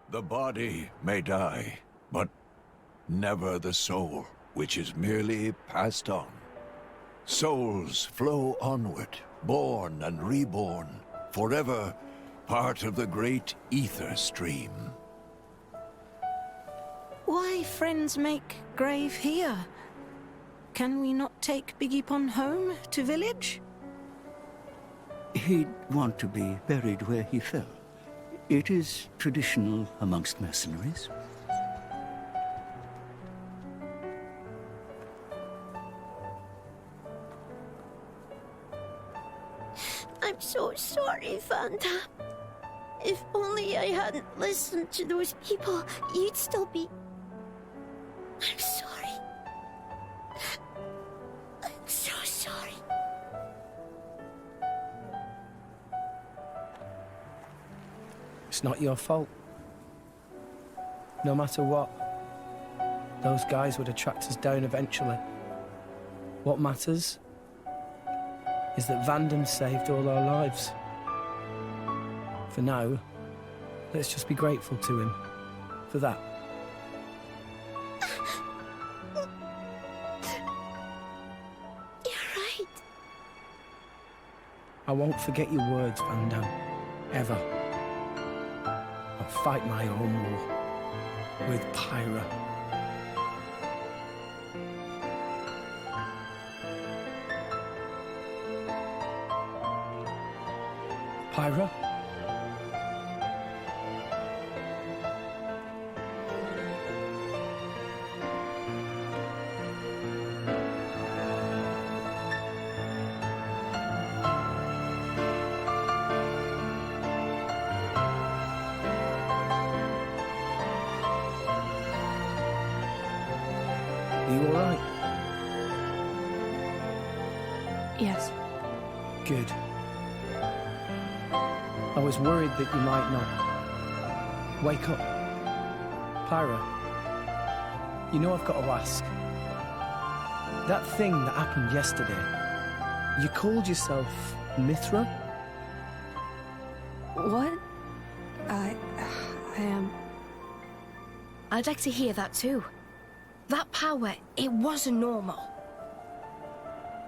The body may die, but never the soul, which is merely passed on. Souls flow onward, born and reborn, forever part of the great ether stream. Why friends make grave here? Can we not take Biggie Pon home to village? He'd want to be buried where he fell. It is traditional amongst mercenaries. I'm so sorry, Fanta. If only I hadn't listened to those people, you'd still be... I'm sorry. I'm so sorry. It's not your fault. No matter what, those guys would have tracked us down eventually. What matters is that Vandam saved all our lives. For now, let's just be grateful to him for that. You're right. I won't forget your words, Vandam, ever. I'll fight my own war with Pyra. Pyra? Are you all right? Yes. Good. I was worried that you might not. Wake up. Pyra, you know I've got to ask. That thing that happened yesterday, you called yourself Mithra? What? I am... I'd like to hear that too. That power, it wasn't normal.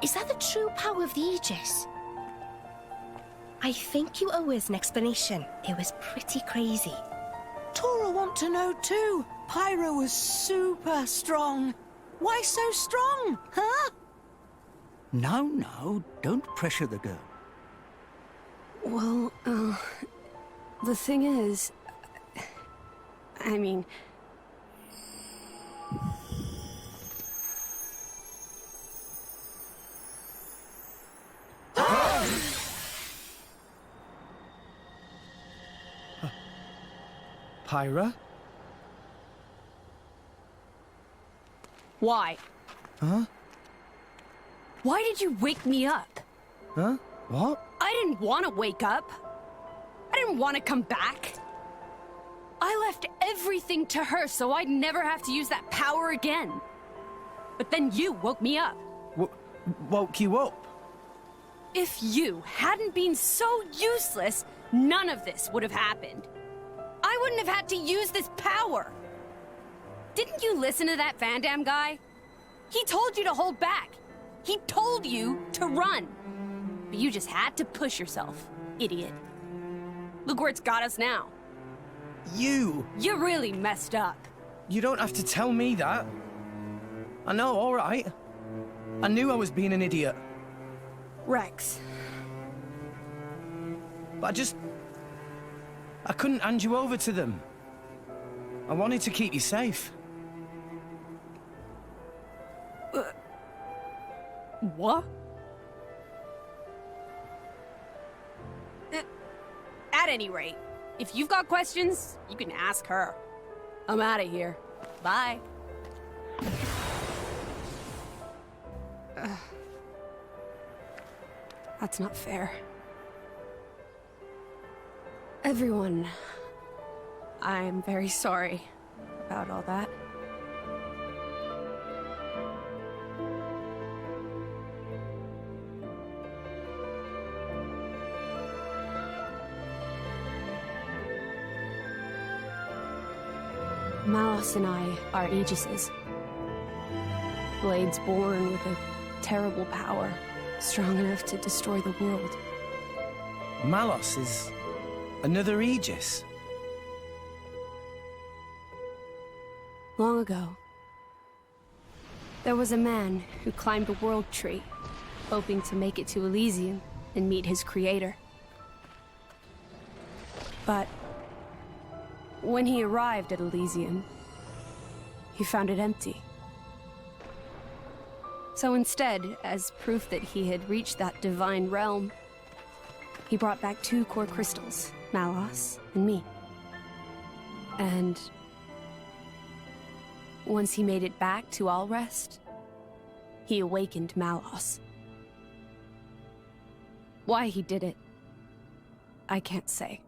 Is that the true power of the Aegis? I think you owe us an explanation. It was pretty crazy. Tora want to know too. Pyro was super strong. Why so strong, huh? No, don't pressure the girl. Well, the thing is... I mean... Pyra? Why? Huh? Why did you wake me up? Huh? What? I didn't want to wake up. I didn't want to come back. I left everything to her so I'd never have to use that power again. But then you woke me up. Woke you up? If you hadn't been so useless, none of this would have happened. I wouldn't have had to use this power. Didn't you listen to that Vandam guy? He told you to hold back. He told you to run. But you just had to push yourself, idiot. Look where it's got us now. You really messed up. You don't have to tell me that. I know, all right. I knew I was being an idiot. Rex. But I couldn't hand you over to them. I wanted to keep you safe. What? At any rate, if you've got questions, you can ask her. I'm out of here. Bye. That's not fair. Everyone, I'm very sorry about all that. Malos and I are Aegises. Blades born with a terrible power, strong enough to destroy the world. Malos is another Aegis. Long ago, there was a man who climbed a world tree, hoping to make it to Elysium and meet his creator. But when he arrived at Elysium, he found it empty. So instead, as proof that he had reached that divine realm, he brought back 2 core crystals, Malos and me. And once he made it back to Allrest, he awakened Malos. Why he did it, I can't say.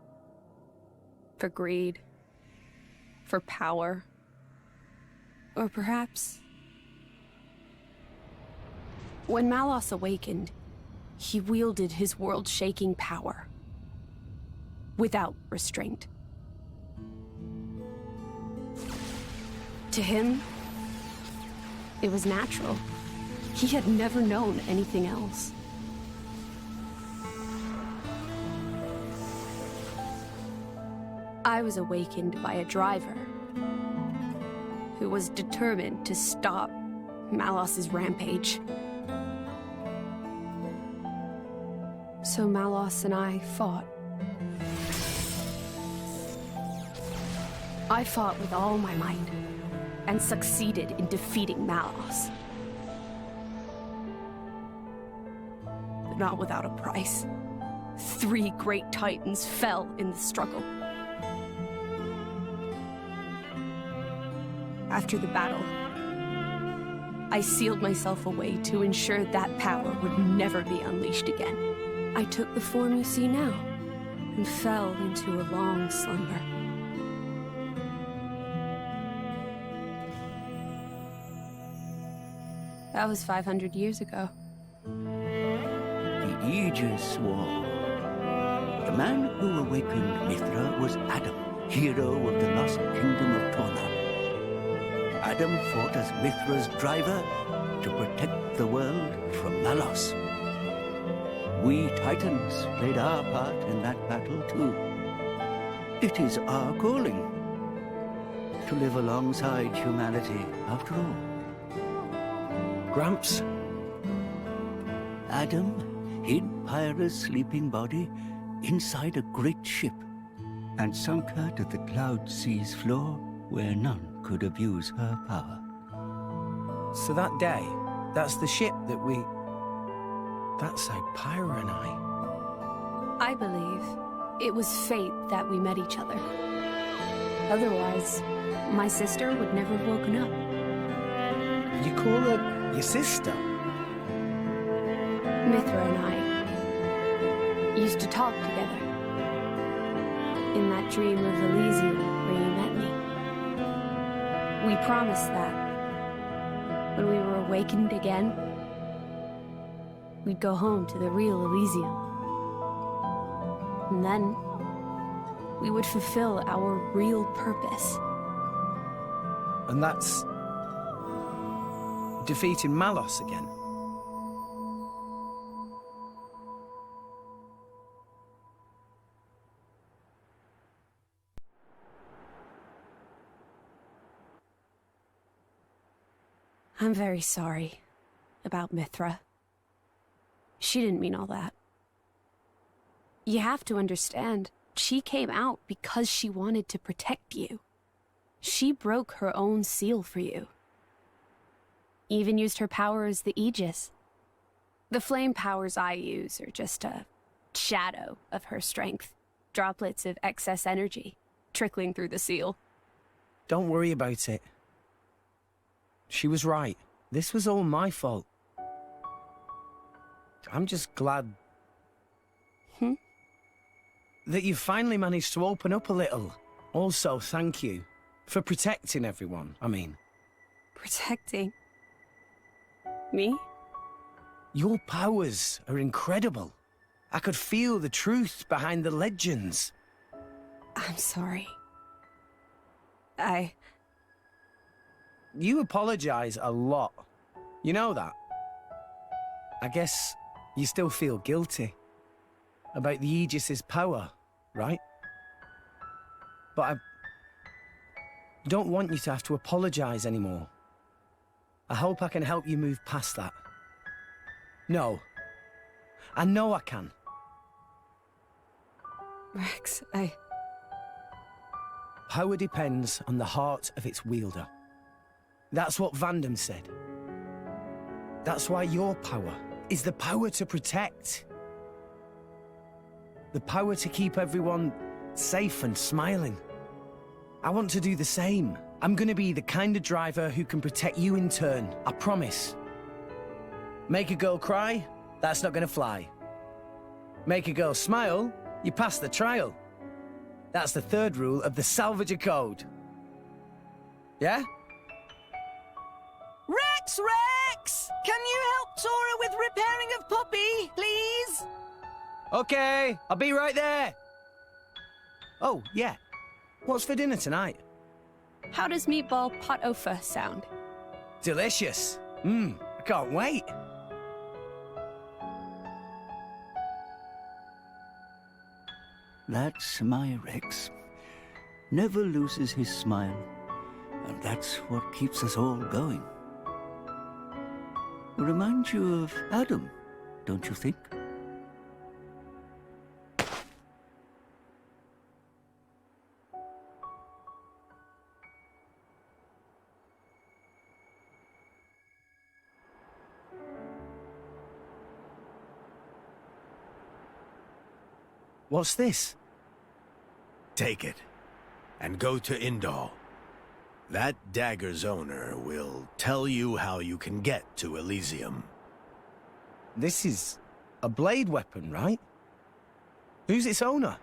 For greed, for power, or perhaps... When Malos awakened, he wielded his world-shaking power, without restraint. To him, it was natural. He had never known anything else. I was awakened by a driver who was determined to stop Malos's rampage. So Malos and I fought. I fought with all my might, and succeeded in defeating Malos. But not without a price. 3 great titans fell in the struggle. After the battle, I sealed myself away to ensure that power would never be unleashed again. I took the form you see now, and fell into a long slumber. That was 500 years ago. The Aegis War. The man who awakened Mithra was Adam, hero of the lost kingdom of Torna. Adam fought as Mithra's driver to protect the world from Malos. We Titans played our part in that battle too. It is our calling to live alongside humanity after all. Gramps? Adam hid Pyra's sleeping body inside a great ship and sunk her to the cloud sea's floor where none could abuse her power. So that day, that's the ship that we... That's how Pyra and I believe it was fate that we met each other. Otherwise, my sister would never have woken up. You call her your sister? Mithra and I used to talk together. In that dream of Elysium where you met me. We promised that when we were awakened again, we'd go home to the real Elysium. And then we would fulfill our real purpose. And that's... defeating Malos again? I'm very sorry about Mithra. She didn't mean all that. You have to understand, she came out because she wanted to protect you. She broke her own seal for you. Even used her power as the Aegis. The flame powers I use are just a shadow of her strength. Droplets of excess energy trickling through the seal. Don't worry about it. She was right. This was all my fault. I'm just glad... that you finally managed to open up a little. Also, thank you for protecting everyone, I mean. Protecting? Me? Your powers are incredible. I could feel the truth behind the legends. I'm sorry. you apologize a lot. You know that? I guess you still feel guilty about the Aegis's power, right? But I don't want you to have to apologize anymore. I hope I can help you move past that. No. I know I can. Rex, Power depends on the heart of its wielder. That's what Vandam said. That's why your power is the power to protect. The power to keep everyone safe and smiling. I want to do the same. I'm gonna be the kind of driver who can protect you in turn, I promise. Make a girl cry? That's not gonna fly. Make a girl smile? You pass the trial. That's the third rule of the Salvager Code. Yeah? Rex! Can you help Tora with repairing of Poppy, please? Okay, I'll be right there. Oh, yeah. What's for dinner tonight? how does meatball pot au feu sound? Delicious. I can't wait. That's my Rex. Never loses his smile. And that's what keeps us all going. Reminds you of Adam, don't you think? What's this? Take it, and go to Indal. That dagger's owner will tell you how you can get to Elysium. This is a blade weapon, right? Who's its owner?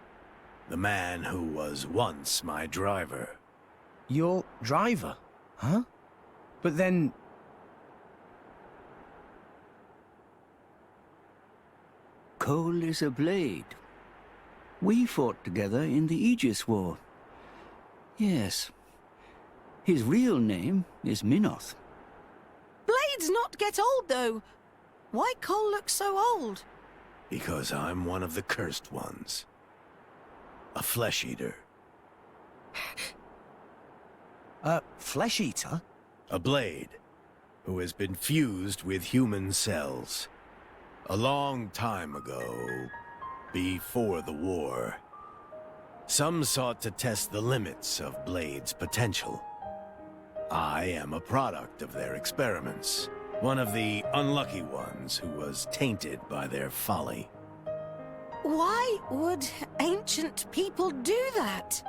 The man who was once my driver. Your driver, huh? But then... Cole is a blade. We fought together in the Aegis War. Yes. His real name is Minoth. Blades not get old, though. Why Cole look so old? Because I'm one of the cursed ones. A flesh eater. Flesh eater? A blade who has been fused with human cells. A long time ago, before the war, some sought to test the limits of Blade's potential. I am a product of their experiments, one of the unlucky ones who was tainted by their folly. Why would ancient people do that?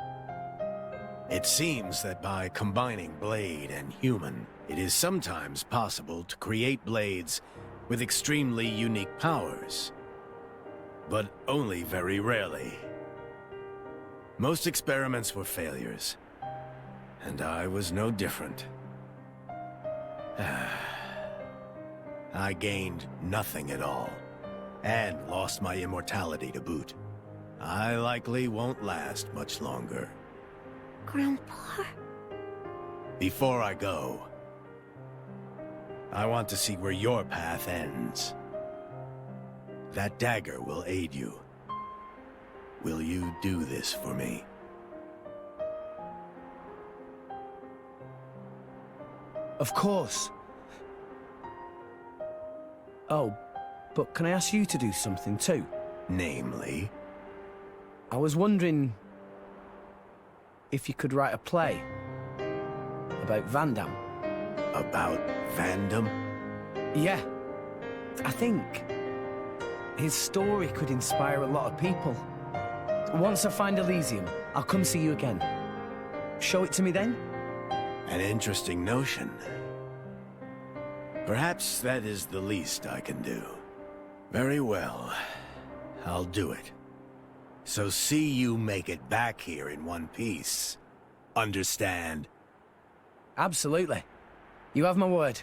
It seems that by combining Blade and human, it is sometimes possible to create blades with extremely unique powers. But only very rarely. Most experiments were failures, and I was no different. I gained nothing at all, and lost my immortality to boot. I likely won't last much longer. Grandpa? Before I go, I want to see where your path ends. That dagger will aid you. Will you do this for me? Of course. Oh, but can I ask you to do something too? Namely? I was wondering if you could write a play about Vandam. About Vandam? Yeah, I think his story could inspire a lot of people. Once I find Elysium, I'll come see you again. Show it to me then? An interesting notion. Perhaps that is the least I can do. Very well. I'll do it. So see you make it back here in one piece. Understand? Absolutely. You have my word.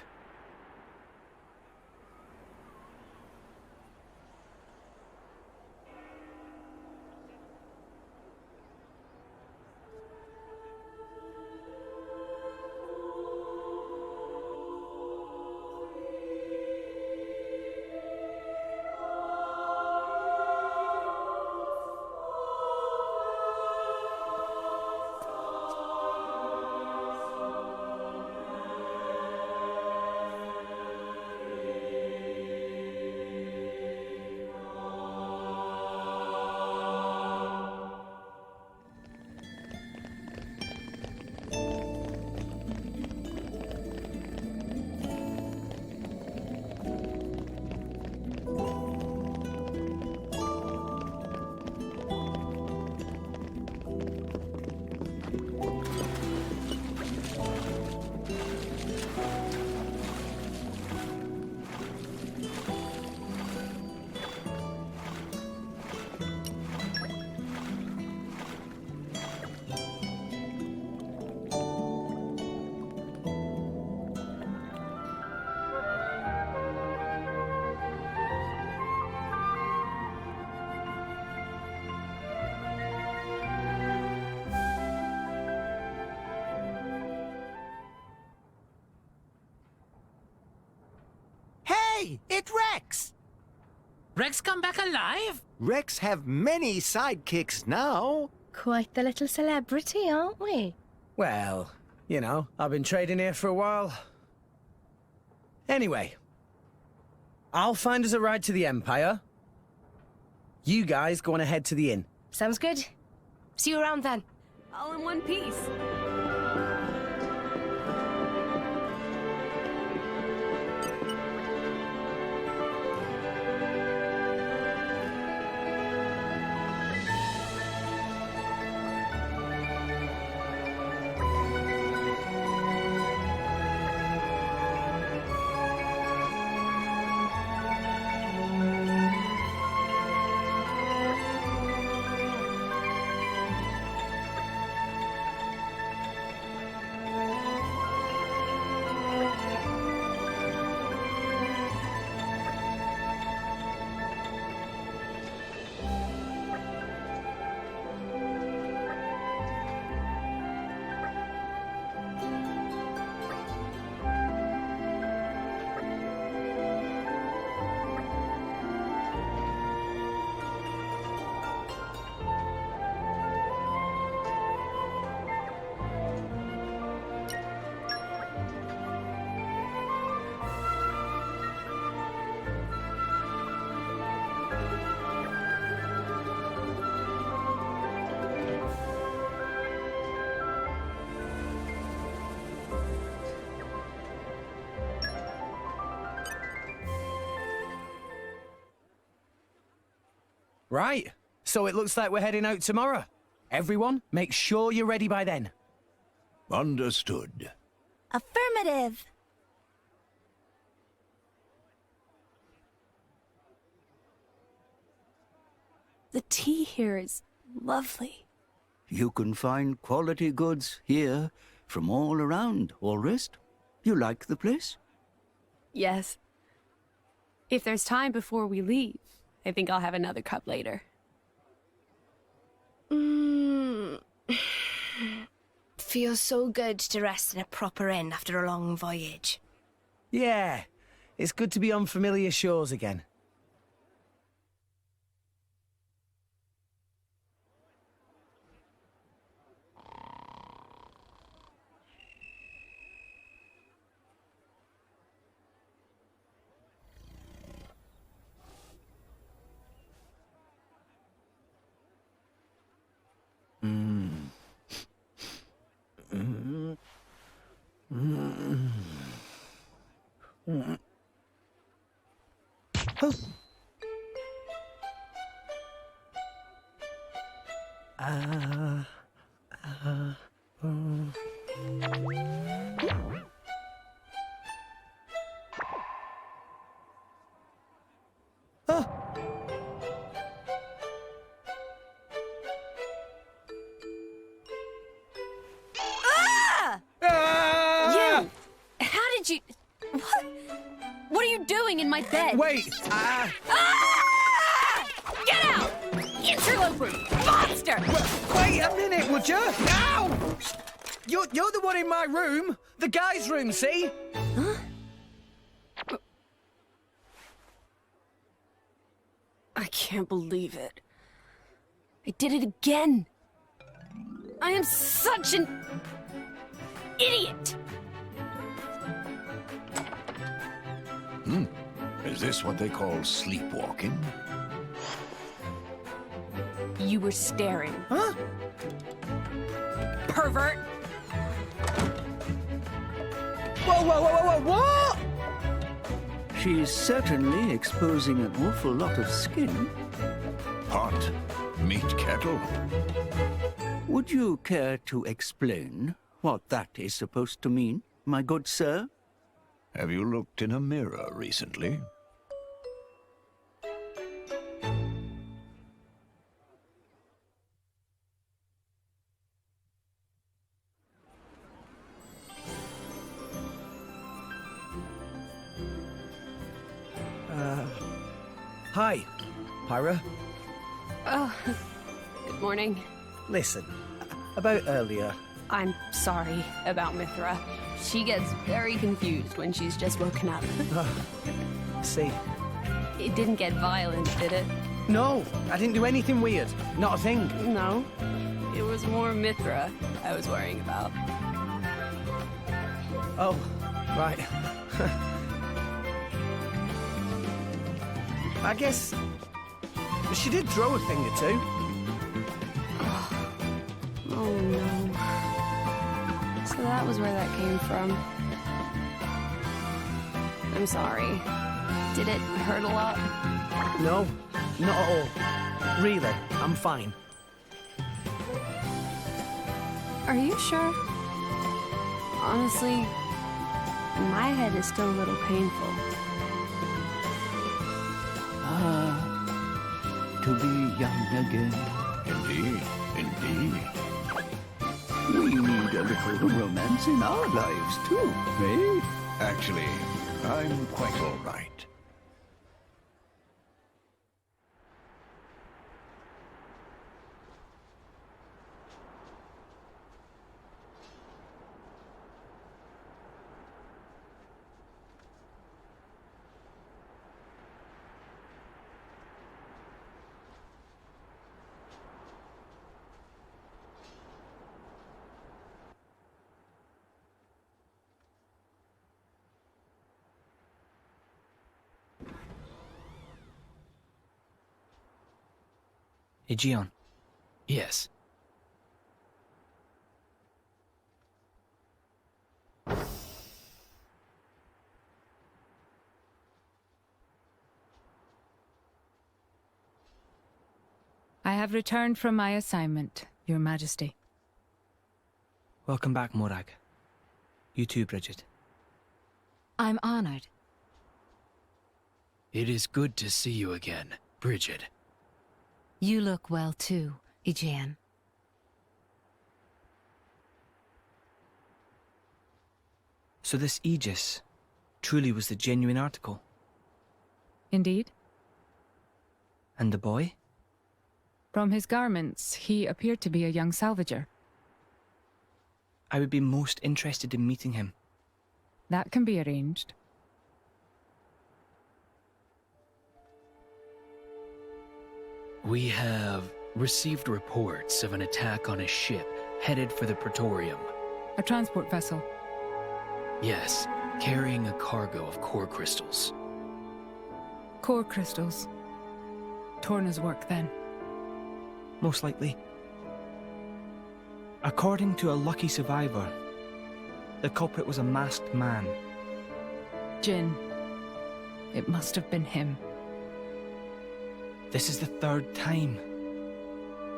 Hey, it's Rex! Rex come back alive? Rex have many sidekicks now. Quite the little celebrity, aren't we? Well, you know, I've been trading here for a while. Anyway, I'll find us a ride to the Empire. You guys go on ahead to the inn. Sounds good. See you around then. All in one piece. Right, so it looks like we're heading out tomorrow. Everyone, make sure you're ready by then. Understood. Affirmative. The tea here is lovely. You can find quality goods here from all around, Allrest. You like the place? Yes. If there's time before we leave, I think I'll have another cup later. Feels so good to rest in a proper inn after a long voyage. Yeah, it's good to be on familiar shores again. What are you doing in my bed? Wait! Get out! Interloper! Monster! Wait a minute, would you? Ow! You're the one in my room. The guy's room, see? Huh? I can't believe it. I did it again. I am such an idiot. Is this what they call sleepwalking? You were staring. Huh? Pervert! Whoa, what? She's certainly exposing an awful lot of skin. Pot, meat kettle. Would you care to explain what that is supposed to mean, my good sir? Have you looked in a mirror recently? Hi, Pyra. Oh, good morning. Listen, about earlier. I'm sorry about Mithra. She gets very confused when she's just woken up. Let's see. It didn't get violent, did it? No, I didn't do anything weird. Not a thing. No. It was more Mithra I was worrying about. Oh, right. I guess she did throw a thing or two. Oh no. So that was where that came from. I'm sorry. Did it hurt a lot? No, not at all. Really, I'm fine. Are you sure? Honestly, my head is still a little painful. To be young again. Indeed, indeed. We need a little romance in our lives, too, eh? Actually, I'm quite all right. Aegeon. Yes. I have returned from my assignment, Your Majesty. Welcome back, Morag. You too, Bridget. I'm honored. It is good to see you again, Bridget. You look well too, Aegeon. So this Aegis truly was the genuine article? Indeed. And the boy? From his garments, he appeared to be a young salvager. I would be most interested in meeting him. That can be arranged. We have received reports of an attack on a ship headed for the Praetorium. A transport vessel. Yes, carrying a cargo of core crystals. Core crystals. Torna's work, then. Most likely. According to a lucky survivor, the culprit was a masked man. Jin. It must have been him. This is the third time.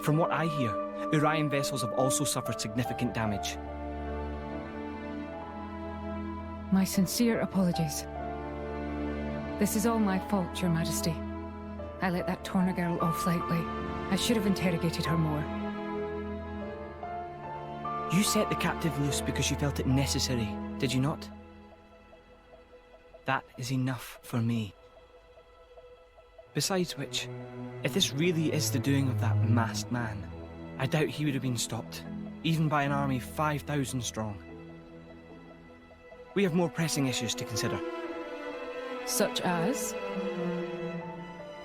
From what I hear, Urian vessels have also suffered significant damage. My sincere apologies. This is all my fault, Your Majesty. I let that Torna girl off lightly. I should have interrogated her more. You set the captive loose because you felt it necessary, did you not? That is enough for me. Besides which, if this really is the doing of that masked man, I doubt he would have been stopped, even by an army 5,000 strong. We have more pressing issues to consider. Such as?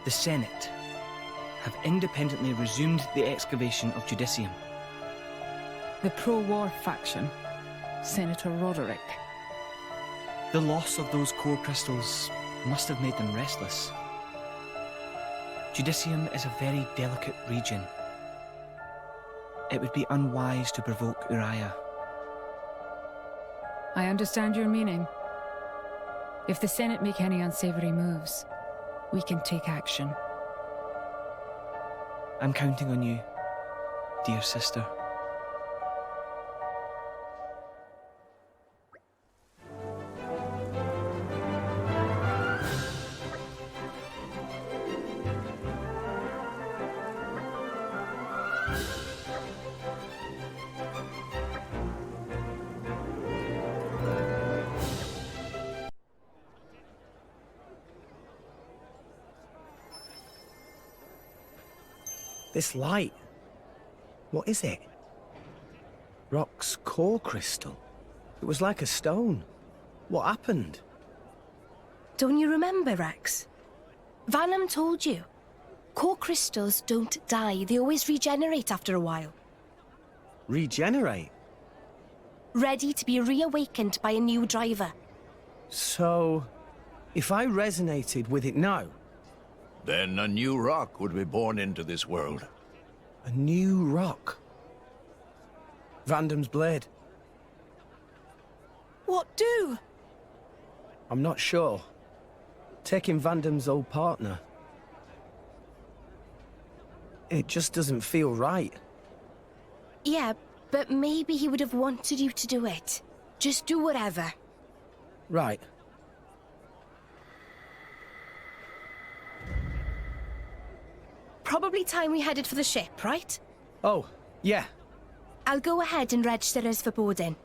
The Senate have independently resumed the excavation of Judicium. The pro-war faction. Senator Roderick. The loss of those core crystals must have made them restless. Judicium is a very delicate region. It would be unwise to provoke Uriah. I understand your meaning. If the Senate make any unsavory moves, we can take action. I'm counting on you, dear sister. This light, what is it? Rock's core crystal. It was like a stone. What happened? Don't you remember, Rex? Vanham told you. Core crystals don't die. They always regenerate after a while. Regenerate? Ready to be reawakened by a new driver. So, if I resonated with it now... Then a new rock would be born into this world. A new rock? Vandam's blade? What do? I'm not sure. Taking Vandam's old partner... It just doesn't feel right. Yeah, but maybe he would have wanted you to do it. Just do whatever. Right. Probably time we headed for the ship, right? Oh, yeah. I'll go ahead and register us for boarding.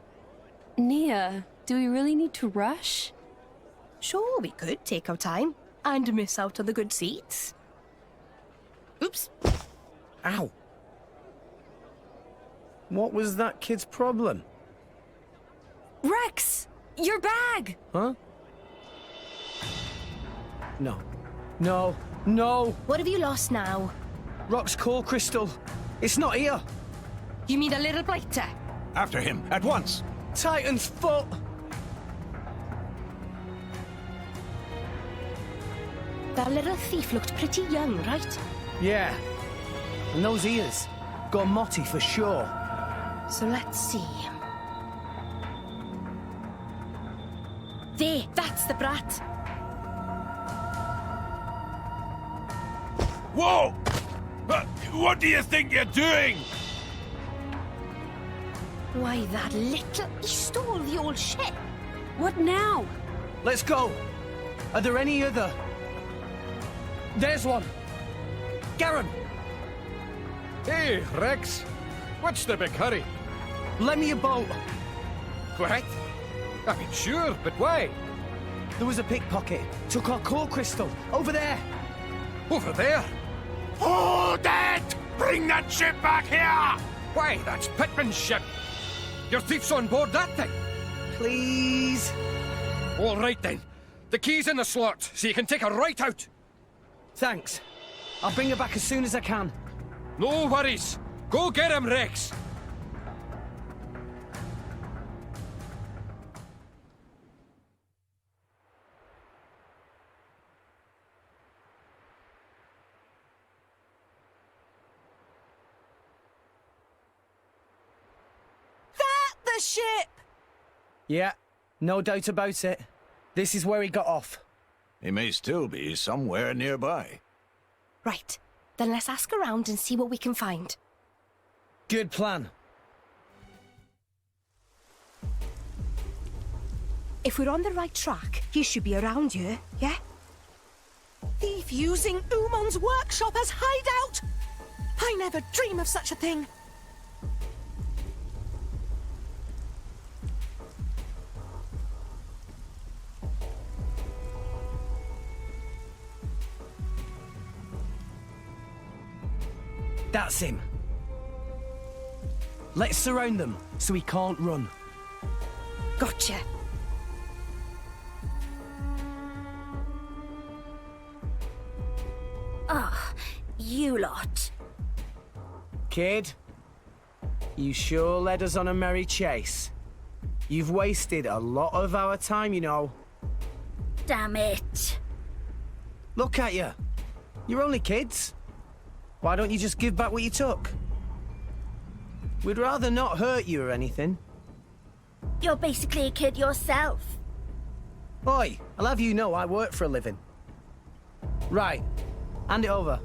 Nia, do we really need to rush? Sure, we could take our time and miss out on the good seats. Oops. Ow. What was that kid's problem? Rex! Your bag! Huh? No. No. No! What have you lost now? Rock's core crystal. It's not here. You mean a little blighter? After him, at once! Titan's foot! That little thief looked pretty young, right? Yeah. And those ears. Got Motti for sure. So let's see. There, that's the brat. Whoa! What do you think you're doing? Why, that little... He stole the old ship. What now? Let's go. Are there any other? There's one. Garen! Hey, Rex. What's the big hurry? Lend me a boat. What? I mean, sure, but why? There was a pickpocket. Took our core crystal. Over there. Over there? Hold it! Bring that ship back here! Why, that's Pittman's ship. Your thief's on board that thing. Please. All right, then. The key's in the slot, so you can take her right out. Thanks. I'll bring her back as soon as I can. No worries. Go get him, Rex. The ship! Yeah, no doubt about it. This is where he got off. He may still be somewhere nearby. Right, then let's ask around and see what we can find. Good plan. If we're on the right track, he should be around here, yeah? Thief using Umon's workshop as hideout! I never dream of such a thing. That's him. Let's surround them so he can't run. Gotcha. Ah, you lot. Kid, you sure led us on a merry chase. You've wasted a lot of our time, you know. Damn it. Look at you. You're only kids. Why don't you just give back what you took? We'd rather not hurt you or anything. You're basically a kid yourself. Oi, I'll have you know I work for a living. Right, hand it over.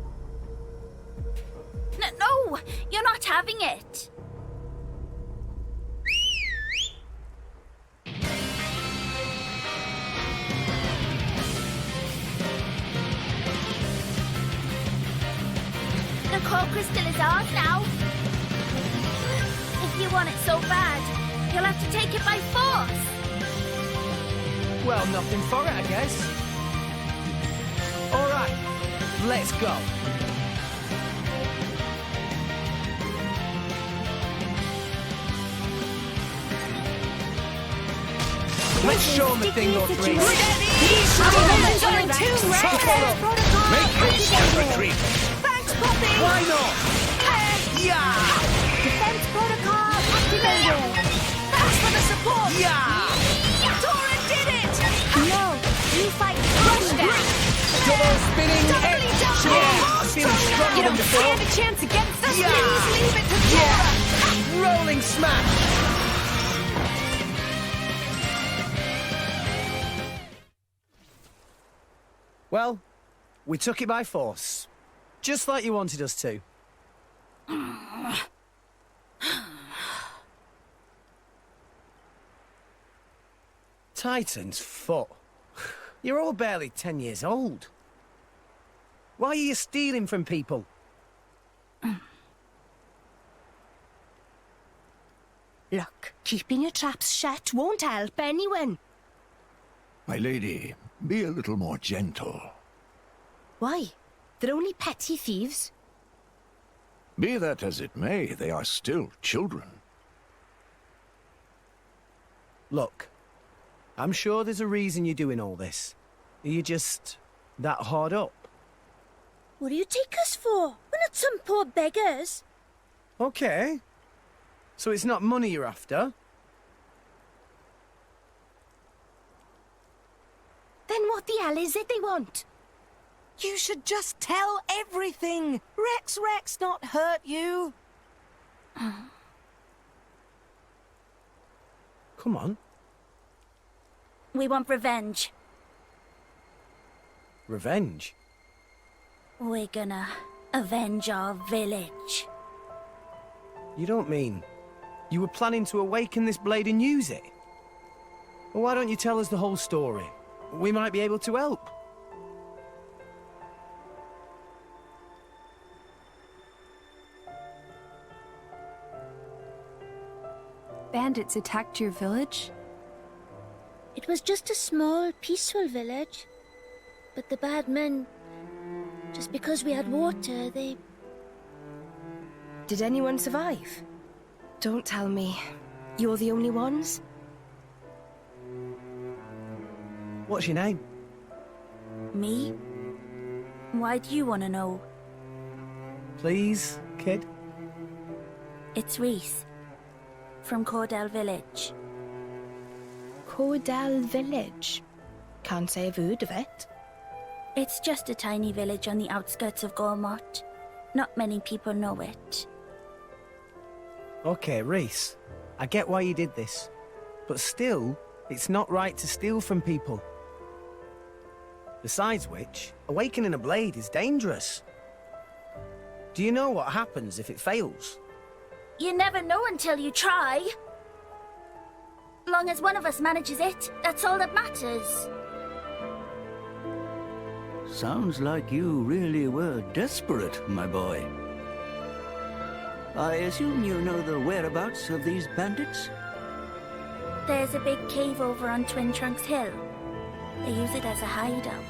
No, you're not having it. The core crystal is ours now. If you want it so bad, you'll have to take it by force. Well, nothing for it, I guess. All right, let's go. Let's show them a thing or three. Make haste and retreat. Thanks, Poppy! Why not? Yeah! Defense protocol activated. Thanks for the support! Yeah! Dora did it! No, you fight Gusta. Double spinning head! Doubly double! Yeah! Feeling stronger You than don't before. stand a chance against us. Yeah. Please leave it to Dora! Rolling smash! Well, we took it by force. Just like you wanted us to. Titan's foot. You're all barely 10 years old. Why are you stealing from people? Look, keeping your traps shut won't help anyone. My lady, be a little more gentle. Why? They're only petty thieves. Be that as it may, they are still children. Look, I'm sure there's a reason you're doing all this. Are you just that hard up? What do you take us for? We're not some poor beggars. Okay. So it's not money you're after? Then what the hell is it they want? You should just tell everything. Rex not hurt you. Come on. We want revenge. Revenge? We're gonna avenge our village. You don't mean you were planning to awaken this blade and use it? Well, why don't you tell us the whole story? We might be able to help. Bandits attacked your village? It was just a small, peaceful village. But the bad men, just because we had water, they... Did anyone survive? Don't tell me. You're the only ones? What's your name? Me? Why do you want to know? Please, kid? It's Reese. From Cordell Village. Cordell Village? Can't say I've heard of it. It's just a tiny village on the outskirts of Gormott. Not many people know it. Okay, Reese. I get why you did this. But still, it's not right to steal from people. Besides which, awakening a blade is dangerous. Do you know what happens if it fails? You never know until you try. Long as one of us manages it, that's all that matters. Sounds like you really were desperate, my boy. I assume you know the whereabouts of these bandits? There's a big cave over on Twin Trunks Hill. They use it as a hideout.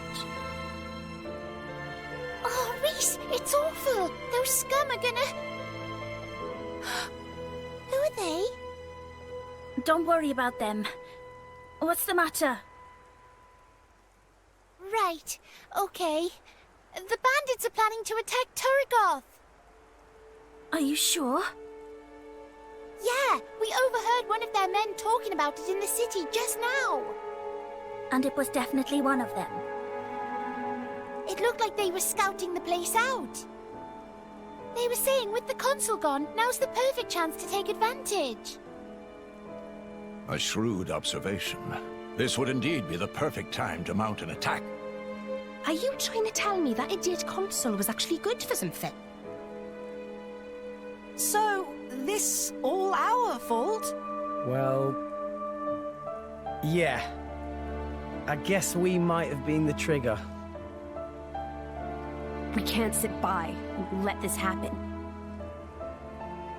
Oh, Reese, it's awful. Those scum are gonna... Who are they? Don't worry about them. What's the matter? Right, okay. The bandits are planning to attack Turrigoth. Are you sure? Yeah, we overheard one of their men talking about it in the city just now. And it was definitely one of them. It looked like they were scouting the place out. They were saying with the consul gone, now's the perfect chance to take advantage. A shrewd observation. This would indeed be the perfect time to mount an attack. Are you trying to tell me that idiot consul was actually good for something? So, this all our fault? Well... yeah. I guess we might have been the trigger. We can't sit by and let this happen.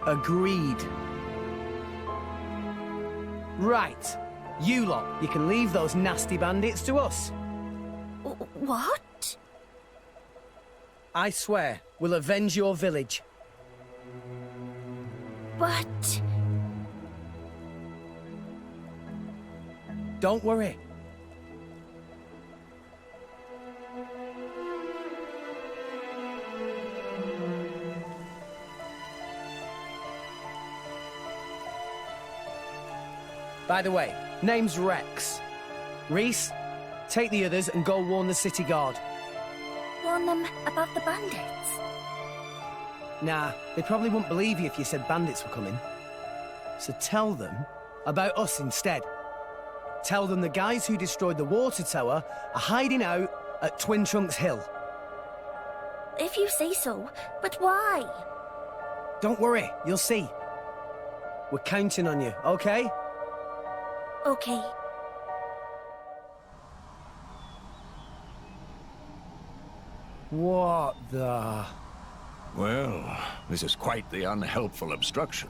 Agreed. Right. You lot, you can leave those nasty bandits to us. What? I swear, we'll avenge your village. But... Don't worry. By the way, name's Rex. Reese, take the others and go warn the city guard. Warn them about the bandits? Nah, they probably wouldn't believe you if you said bandits were coming. So tell them about us instead. Tell them the guys who destroyed the water tower are hiding out at Twin Trunks Hill. If you say so, but why? Don't worry, you'll see. We're counting on you, okay? Okay. What the... Well, this is quite the unhelpful obstruction.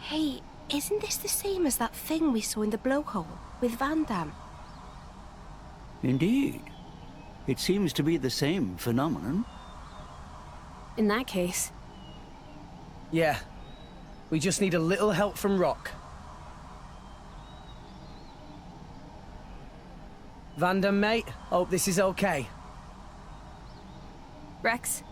Hey, isn't this the same as that thing we saw in the blowhole with Van Damme? Indeed. It seems to be the same phenomenon. In that case... Yeah. We just need a little help from Rock. Van Damme, mate, hope this is okay. Rex?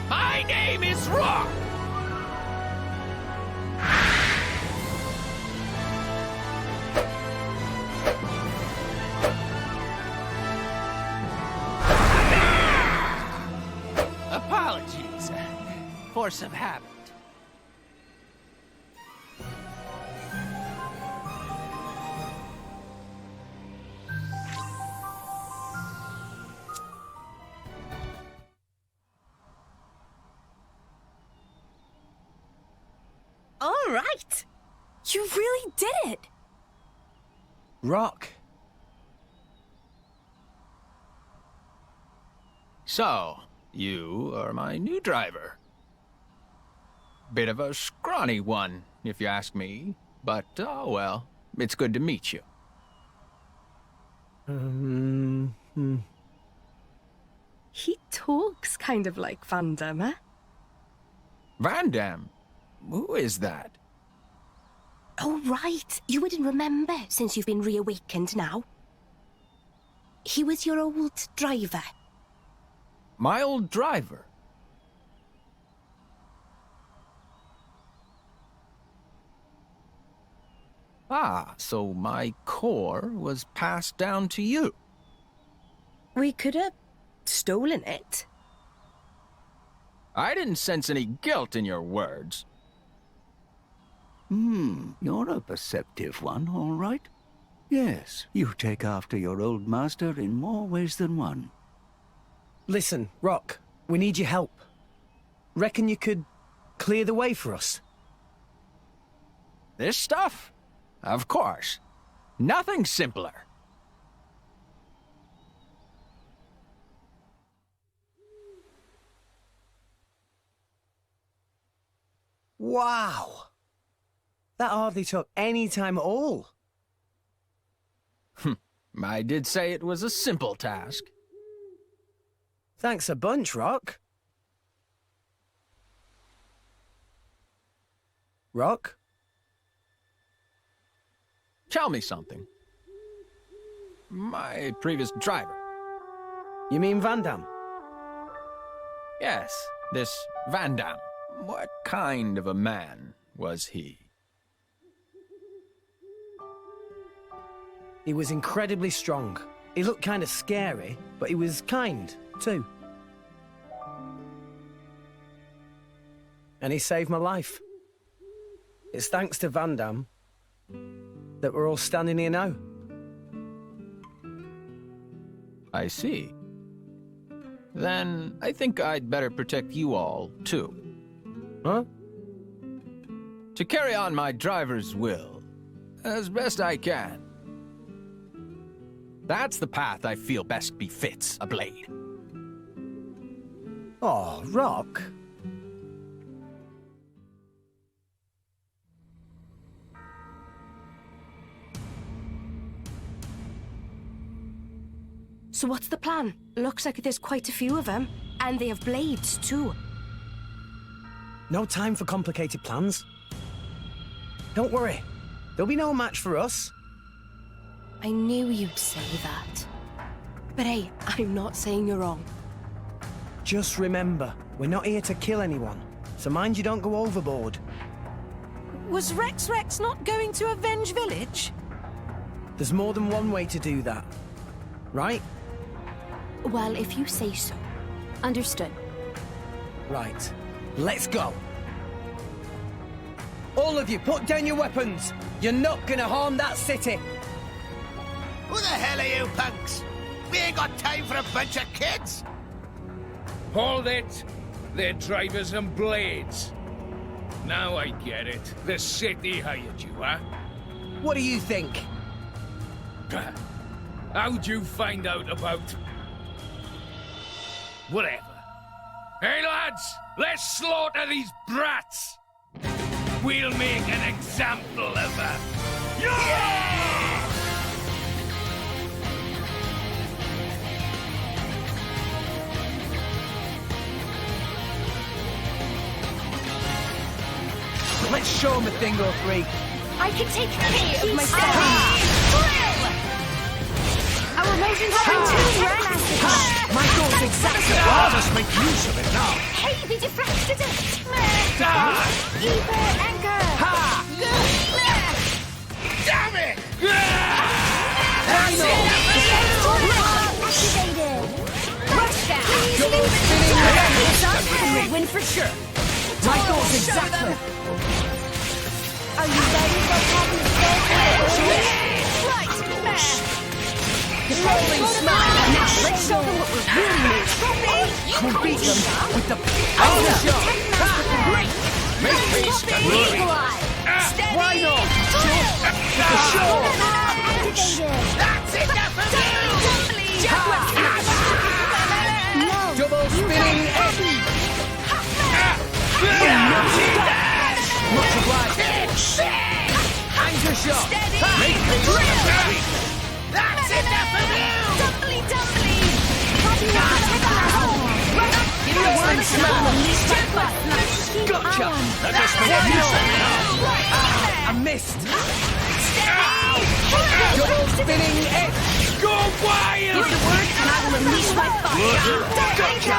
My name is Rock! Apologies. Force of habit. All right! You really did it! Rock. So, you are my new driver. Bit of a scrawny one, if you ask me. But, oh well, it's good to meet you. He talks kind of like Van Damme, eh? Van Damme? Who is that? Oh, right. You wouldn't remember since you've been reawakened now. He was your old driver. My old driver? Ah, so my core was passed down to you. We could have stolen it. I didn't sense any guilt in your words. You're a perceptive one, all right. Yes, you take after your old master in more ways than one. Listen, Rock, we need your help. Reckon you could clear the way for us? This stuff? Of course. Nothing simpler. Wow! That hardly took any time at all. I did say it was a simple task. Thanks a bunch, Rock. Rock? Tell me something. My previous driver. You mean Van Damme? Yes, this Van Damme. What kind of a man was he? He was incredibly strong. He looked kind of scary, but he was kind, too. And he saved my life. It's thanks to Van Damme that we're all standing here now. I see. Then I think I'd better protect you all, too. Huh? To carry on my driver's will, as best I can. That's the path I feel best befits a blade. Oh, Rock. So what's the plan? Looks like there's quite a few of them, and they have blades too. No time for complicated plans. Don't worry, there'll be no match for us. I knew you'd say that. But hey, I'm not saying you're wrong. Just remember, we're not here to kill anyone, so mind you don't go overboard. Was Rex not going to avenge Village? There's more than one way to do that, right? Well, if you say so. Understood. Right, let's go. All of you, put down your weapons. You're not gonna harm that city. Who the hell are you punks? We ain't got time for a bunch of kids. Hold it! They're drivers and blades. Now I get it. The city hired you, huh? What do you think? How'd you find out about... whatever. Hey, lads! Let's slaughter these brats! We'll make an example of her. Yeah! Let's show them a thing or three. I can take care of myself. Our motions are too My thoughts exactly. I'll just make use of it now. Hey, we defracted it. Die! Ether anchor. Ha! Damn it! Activated. Rushdown! Win for sure. My thoughts exactly. Are you ready for Poppy's Right, rolling smile. Now let's show them what we're really made of. We'll beat them with the power of the show. Great. Make me steady! Why not? With the show. That's enough of you! Double spinning edge. Much obliged. Anchor shot. Make me steady! That's enough of you! Dumbly, dumbly. Poppy will protect us all. Whirling smash. Gotcha. Let us make use of it now! I missed. Double spinning edge. Go wild! Give the word and I will unleash my fire. Gotcha.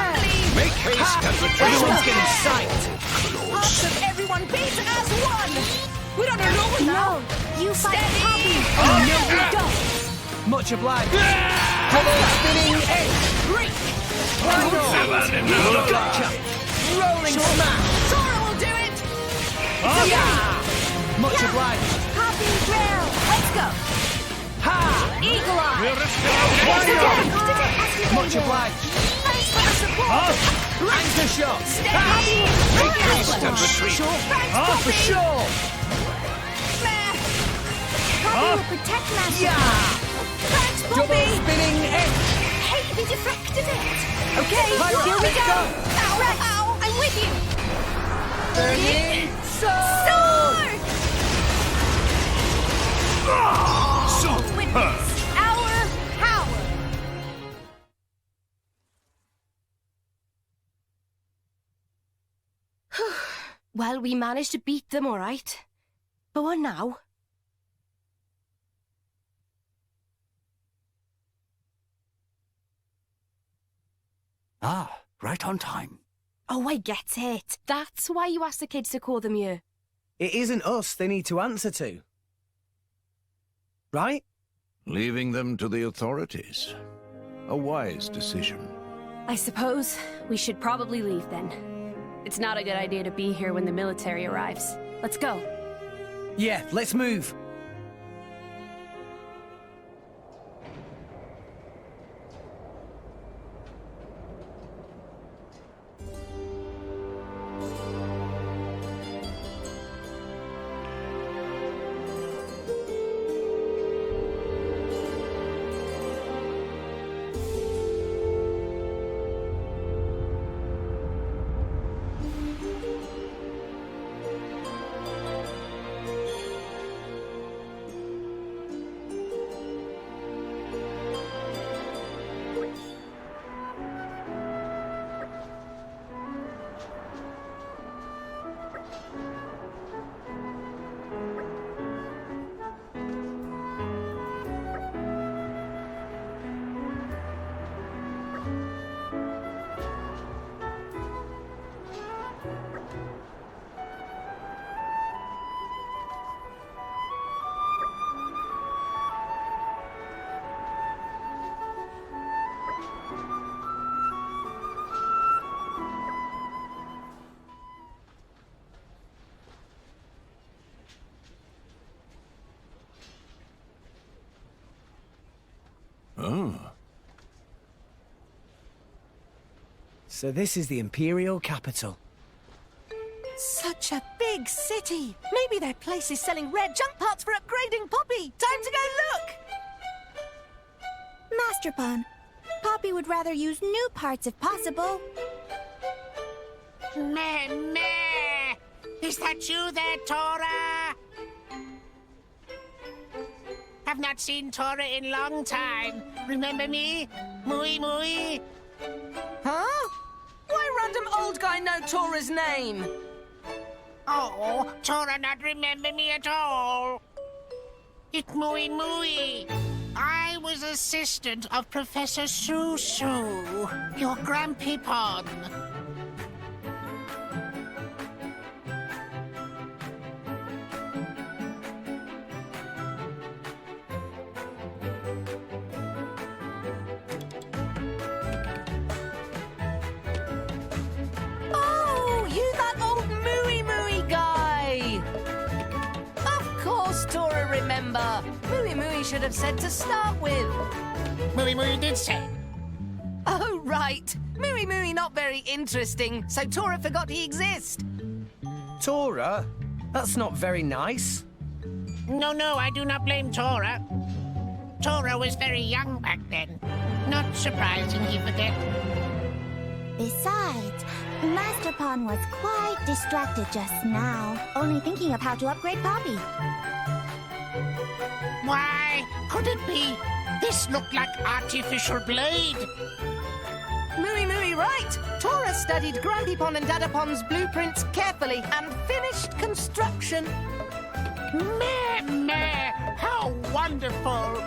Make haste and retreat! Everyone's getting psyched. Awesome, everyone beat as one! We don't know what now. You fight Poppy. Oh, no, we don't. Much obliged. Double spinning edge. Great! Why not? Gotcha. Rolling smash. Sora will do it! Yeah. Much obliged. Poppy drill. Let's go! Ha! Eagle Eye! Why not? Much obliged. Thanks for the support! Anchor shot. Steady! Make haste and retreat! Thanks, Ah, for Poppy! sure. Poppy will protect Master. Yeah. Thanks, Double Poppy! spinning edge. Hey, we defracted it. Okay, Pyro, here we let's go! go. Ow, ow, I'm with you! Burning Sword! Witness our power! Well, we managed to beat them, all right. But what now? Ah, right on time. Oh, I get it. That's why you asked the kids to call them you. It isn't us they need to answer to. Right? Leaving them to the authorities. A wise decision. I suppose we should probably leave then. It's not a good idea to be here when the military arrives. Let's go. Yeah, let's move. Oh. So this is the Imperial capital. Such a big city. Maybe their place is selling rare junk parts for upgrading Poppy. Time to go look! Master Pawn, Poppy would rather use new parts if possible. Meh, meh! Is that you there, Tora? Have not seen Tora in long time. Remember me? Mui Mui? Huh? Why random old guy know Tora's name? Oh, Tora not remember me at all. It Mui Mui. I was assistant of Professor Susu, your Grampy Pawn. Oh, you that old Mooey Mooey guy! Of course Tora remember. Mooey Mooey should have said to start with. Mui Mui did say. Oh, right. Mooey Mooey not very interesting, so Tora forgot he exists. Tora? That's not very nice. No, I do not blame Tora. Tora was very young back then. Not surprising he forget. Besides, Master Pawn was quite distracted just now, only thinking of how to upgrade Poppy. Why, could it be? This looked like artificial blade. Mooey Mooey right. Tora studied Grandipon and Dadapon's blueprints carefully and finished construction. Meh, how wonderful.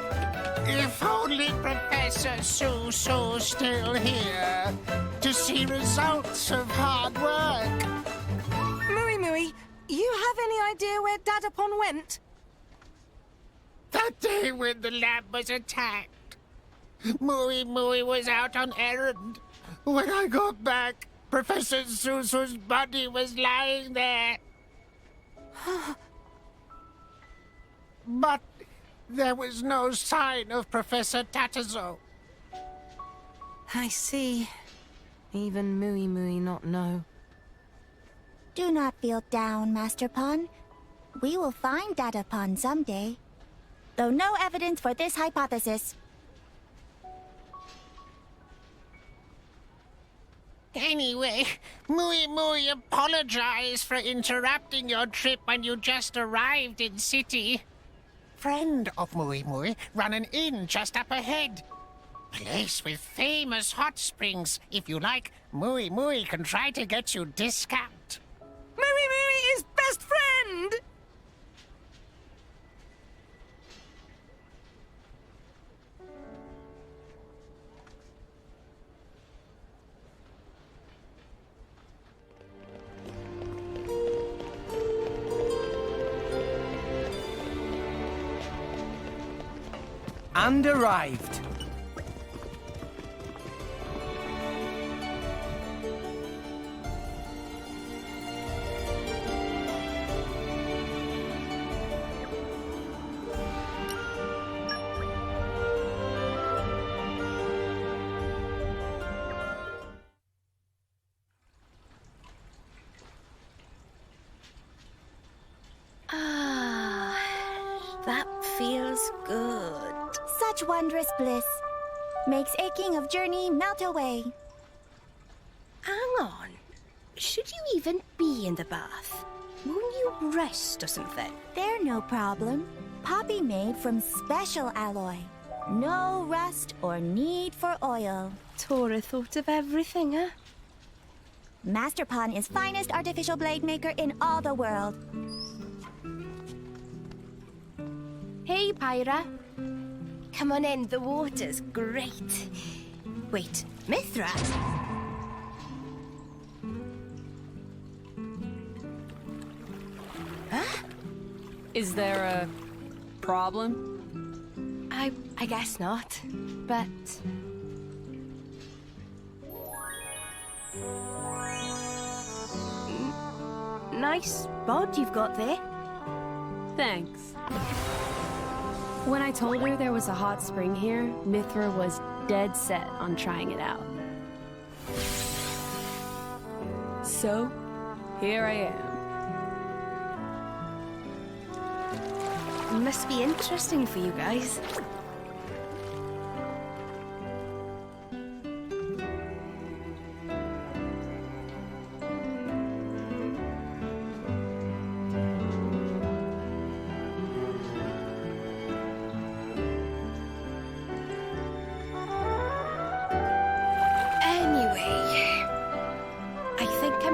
If only Professor Susu's still here to see results of hard work. Mooey Mooey, you have any idea where Dadapon went? That day when the lab was attacked, Mui Mui was out on errand. When I got back, Professor Susu's body was lying there. But there was no sign of Professor Tatazo. I see. Even Mooey Mooey not know. Do not feel down, Master Pawn. We will find Dadapon someday. Though no evidence for this hypothesis. Anyway, Mui Mui apologized for interrupting your trip when you just arrived in city. Friend of Mui Mui run an inn just up ahead. Place with famous hot springs. If you like, Mui Mui can try to get you discount. Mooey Mooey is best friend! And arrived. That feels good. Such wondrous bliss. Makes aching of journey melt away. Hang on. Should you even be in the bath? Won't you rest or something? They're no problem. Poppy made from special alloy. No rust or need for oil. Tora thought of everything, huh? Master Pawn is finest artificial blade maker in all the world. Hey, Pyra. Come on in, the water's great. Wait, Mithra? Huh? Is there a problem? I guess not, but... Nice bod you've got there. Thanks. When I told her there was a hot spring here, Mithra was dead set on trying it out. So, here I am. Must be interesting for you guys.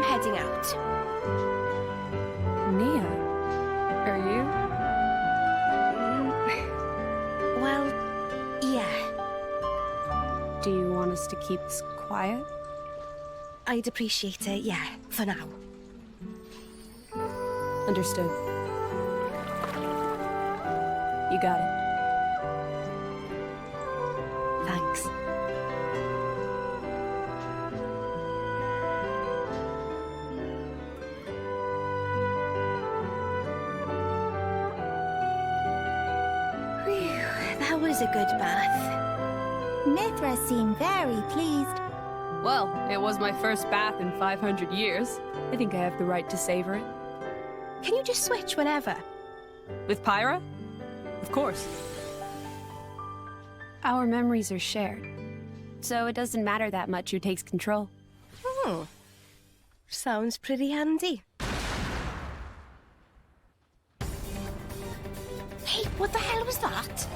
Heading out. Nia, are you? Well, yeah. Do you want us to keep this quiet? I'd appreciate it, yeah, for now. Understood. You got it. Thanks. That was a good bath. Mithra seemed very pleased. Well, it was my first bath in 500 years. I think I have the right to savor it. Can you just switch whenever? With Pyra? Of course. Our memories are shared, so it doesn't matter that much who takes control. Sounds pretty handy. Hey, what the hell was that?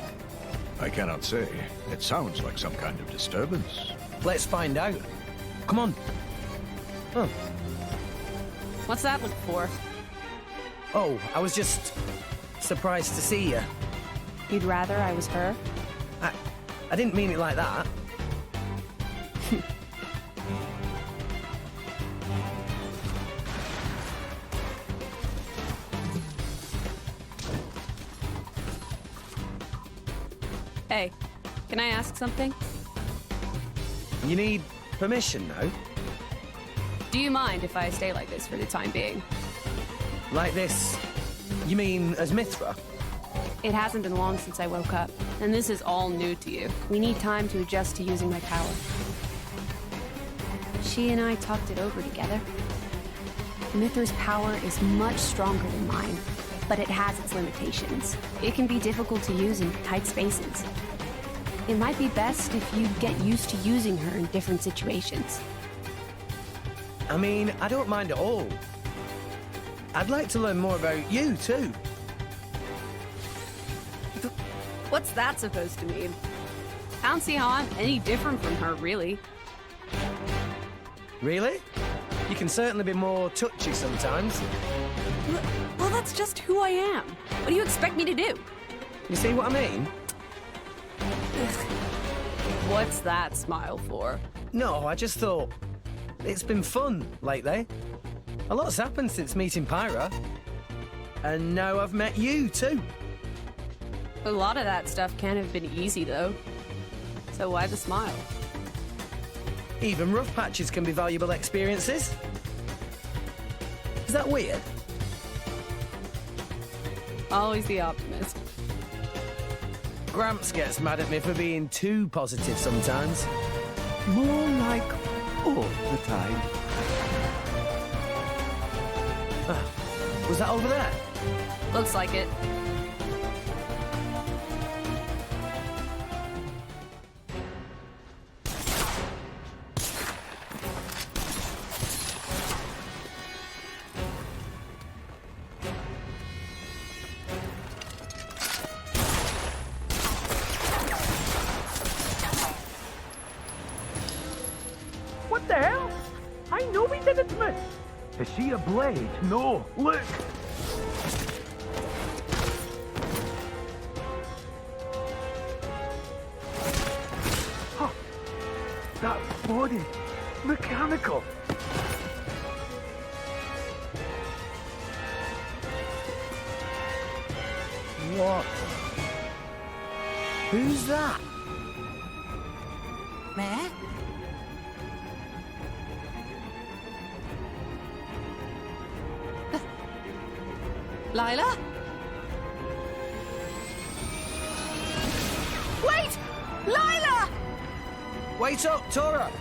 I cannot say. It sounds like some kind of disturbance. Let's find out. Come on. Oh. What's that look for? Oh, I was just surprised to see you. You'd rather I was her? I didn't mean it like that. Hey, can I ask something? You need permission, though? Do you mind if I stay like this for the time being? Like this? You mean as Mithra? It hasn't been long since I woke up, and this is all new to you. We need time to adjust to using my power. She and I talked it over together. Mithra's power is much stronger than mine, but it has its limitations. It can be difficult to use in tight spaces. It might be best if you get used to using her in different situations. I mean, I don't mind at all. I'd like to learn more about you, too. What's that supposed to mean? I don't see how I'm any different from her, really. Really? You can certainly be more touchy sometimes. Well, that's just who I am. What do you expect me to do? You see what I mean? What's that smile for? No, I just thought it's been fun lately. A lot's happened since meeting Pyra. And now I've met you, too. A lot of that stuff can't have been easy, though. So why the smile? Even rough patches can be valuable experiences. Is that weird? Always the optimist. Gramps gets mad at me for being too positive sometimes. More like all the time. Was that over there? Looks like it. What the hell? I know we didn't miss. Is she a blade? No, look. Huh. That body, mechanical. What? Who's that? Meh? Lila? Wait up, Tora!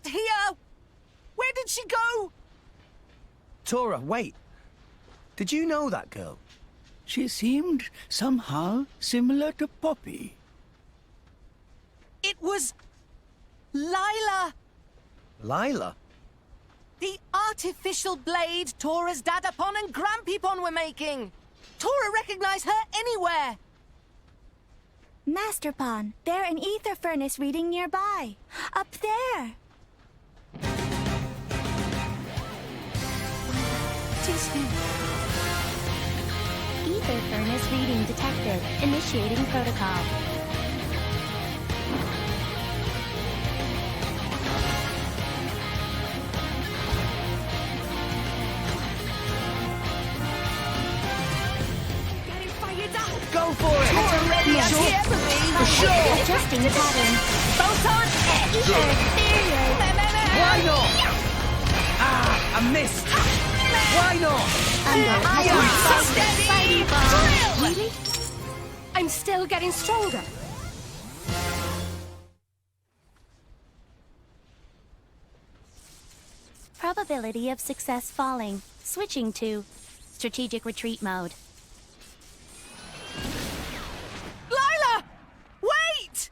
Here! Where did she go? Tora, wait. Did you know that girl? She seemed somehow similar to Poppy. It was... Lila! Lila? The artificial blade Tora's Dadapon and Grampypon were making! Tora recognized her anywhere! Master Pon, they're an ether furnace reading nearby. Up there. Ether furnace reading detected. Initiating protocol. Getting fired up! Go for it! Tora ready as she ever be! For sure! Adjusting the pattern. Photon X! Ether barrier. Why not? Ah, I missed! Why not? So steady! Drill! Really? I'm still getting stronger. Probability of success falling. Switching to strategic retreat mode. Lila! Wait!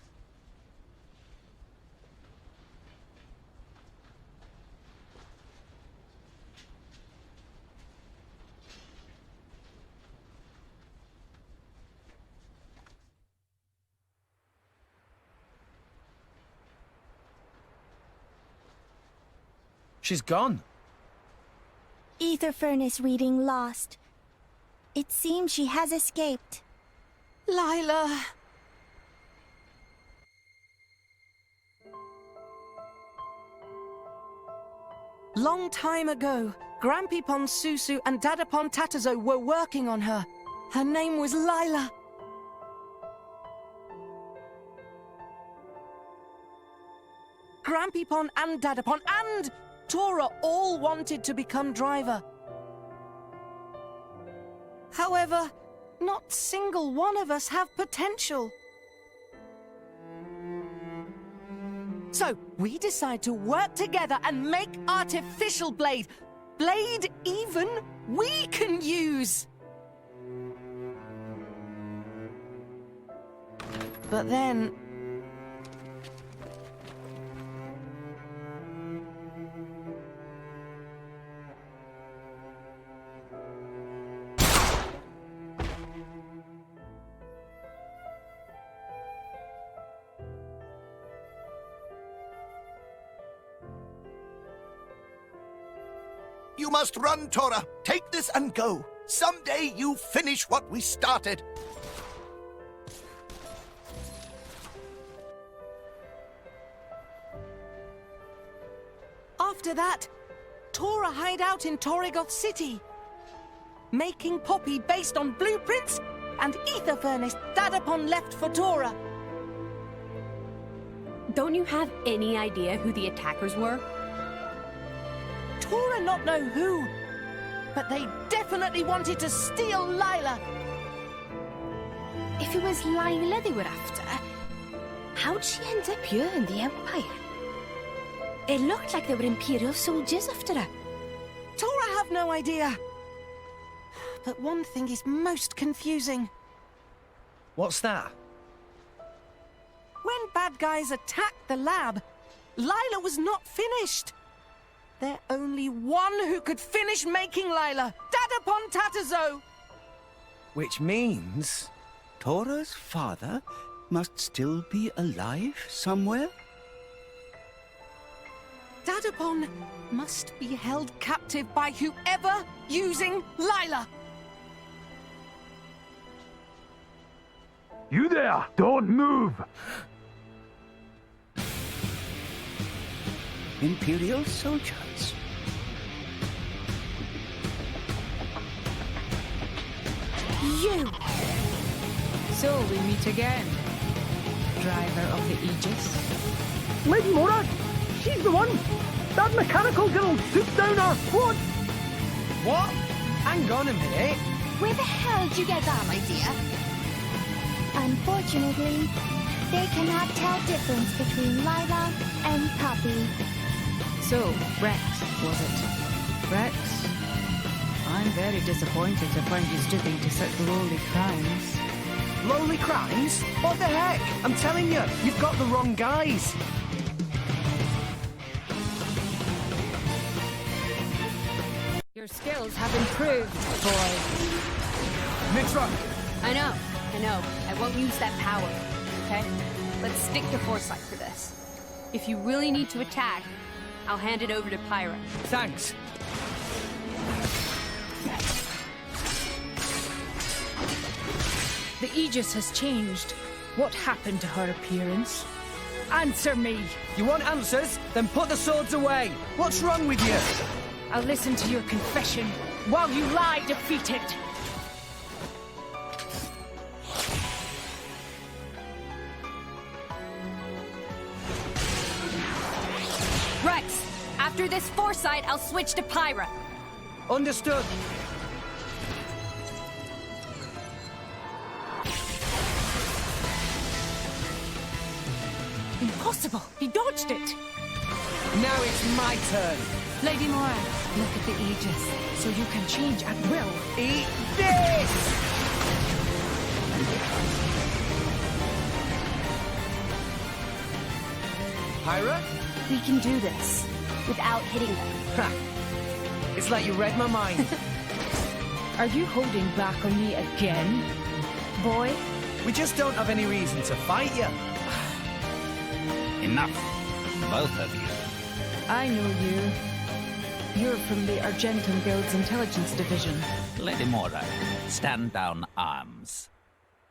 She's gone. Ether furnace reading lost. It seems she has escaped. Lila... Long time ago, Grampypon Susu and Dadapon Tatazo were working on her. Her name was Lila. Grampypon and Dadapon and Tora all wanted to become driver. However, not single one of us have potential. So, we decide to work together and make artificial blade. Blade even we can use. But then... You must run, Tora. Take this and go. Someday you finish what we started. After that, Tora hide out in Torrigoth City, making Poppy based on blueprints and ether furnace Dadapon left for Tora. Don't you have any idea who the attackers were? Tora not know who, but they definitely wanted to steal Lila. If it was Lila they were after, how'd she end up here in the Empire? It looked like they were Imperial soldiers after her. Tora have no idea. But one thing is most confusing. What's that? When bad guys attacked the lab, Lila was not finished. There's only one who could finish making Lila, Dadapon Tatazo. Which means... Tora's father must still be alive somewhere? Dadapon must be held captive by whoever using Lila. You there! Don't move! Imperial soldiers. You! So we meet again, driver of the Aegis. Lady Mora! She's the one! That mechanical girl took down our squad! What? Hang on a minute. Where the hell did you get that idea? Unfortunately, they cannot tell difference between Lila and Poppy. So, Rex, was it? Rex? I'm very disappointed to find you stooping to such lowly crimes. Lowly crimes? What the heck? I'm telling you, you've got the wrong guys. Your skills have improved, boy. Mitra! I know. I won't use that power, okay? Let's stick to foresight for this. If you really need to attack, I'll hand it over to Pyra. Thanks. The Aegis has changed. What happened to her appearance? Answer me! You want answers? Then put the swords away. What's wrong with you? I'll listen to your confession while you lie defeated. Rex, after this foresight, I'll switch to Pyra. Understood. Impossible! He dodged it! Now it's my turn. Lady Mora, look at the Aegis, so you can change at will. Eat this! Pyra? We can do this without hitting them. Ha! It's like you read my mind. Are you holding back on me again, boy? We just don't have any reason to fight you. Enough, both of you. I know you. You're from the Argentum Guild's intelligence division. Lady Mora, stand down arms.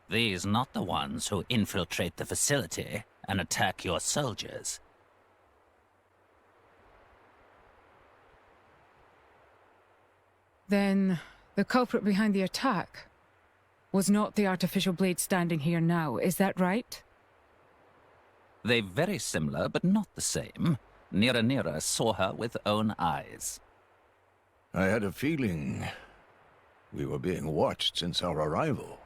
These not the ones who infiltrate the facility and attack your soldiers. Then, the culprit behind the attack was not the artificial blade standing here now, is that right? They very similar, but not the same. Nira saw her with own eyes. I had a feeling we were being watched since our arrival.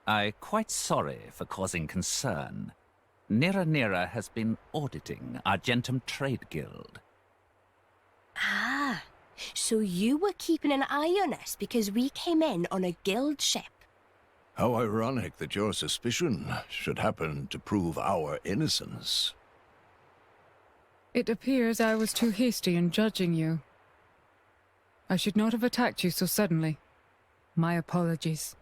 I'm quite sorry for causing concern. Nira has been auditing Argentum Trade Guild. Ah, so you were keeping an eye on us because we came in on a guild ship. How ironic that your suspicion should happen to prove our innocence. It appears I was too hasty in judging you. I should not have attacked you so suddenly. My apologies.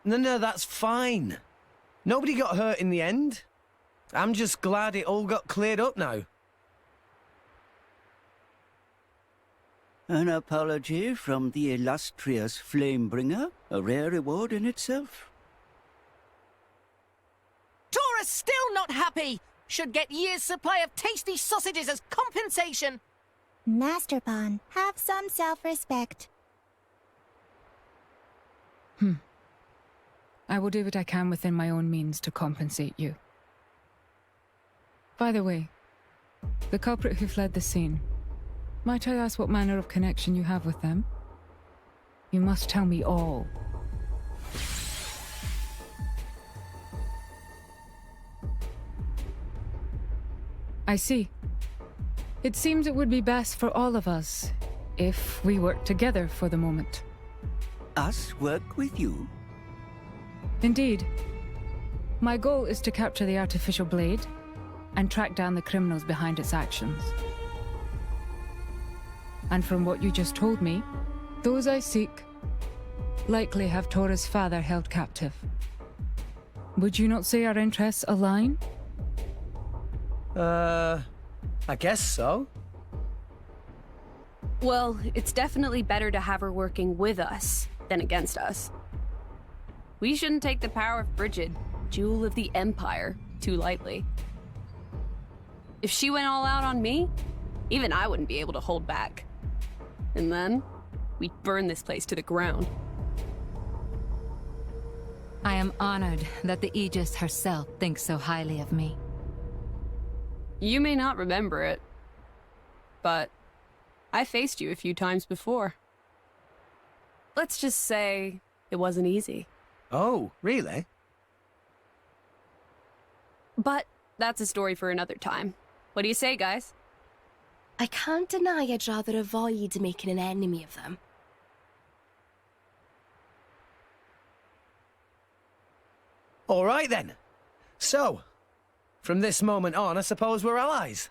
No, that's fine. Nobody got hurt in the end. I'm just glad it all got cleared up now. An apology from the illustrious Flamebringer, a rare reward in itself. Tora's still not happy! Should get years' supply of tasty sausages as compensation! Master Pawn, have some self-respect. I will do what I can within my own means to compensate you. By the way, the culprit who fled the scene, might I ask what manner of connection you have with them? You must tell me all. I see. It seems it would be best for all of us if we work together for the moment. Us work with you? Indeed. My goal is to capture the artificial blade and track down the criminals behind its actions. And from what you just told me, those I seek likely have Tora's father held captive. Would you not say our interests align? I guess so. Well, it's definitely better to have her working with us than against us. We shouldn't take the power of Brigid, jewel of the Empire, too lightly. If she went all out on me, even I wouldn't be able to hold back. And then, we'd burn this place to the ground. I am honored that the Aegis herself thinks so highly of me. You may not remember it, but I faced you a few times before. Let's just say it wasn't easy. Oh, really? But that's a story for another time. What do you say, guys? I can't deny I'd rather avoid making an enemy of them. All right, then. So, from this moment on, I suppose we're allies.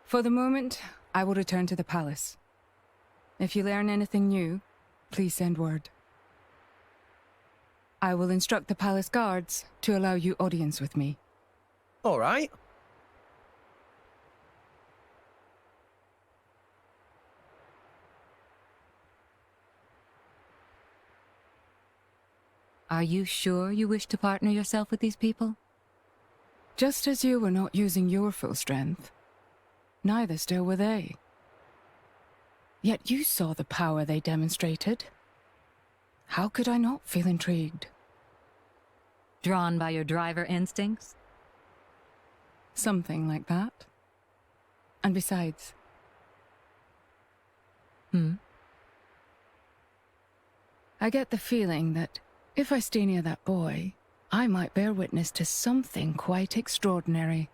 For the moment, I will return to the palace. If you learn anything new, please send word. I will instruct the palace guards to allow you audience with me. All right. Are you sure you wish to partner yourself with these people? Just as you were not using your full strength, neither still were they. Yet you saw the power they demonstrated. How could I not feel intrigued? Drawn by your driver instincts? Something like that. And besides... I get the feeling that if I stay near that boy, I might bear witness to something quite extraordinary.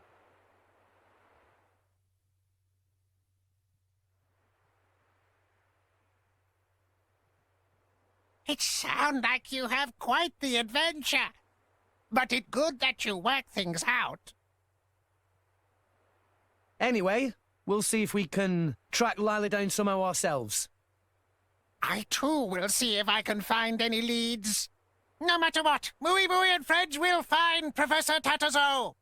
It sounds like you have quite the adventure. But it's good that you work things out. Anyway, we'll see if we can track Lila down somehow ourselves. I too will see if I can find any leads. No matter what, Mooey and friends will find Professor Tatazo.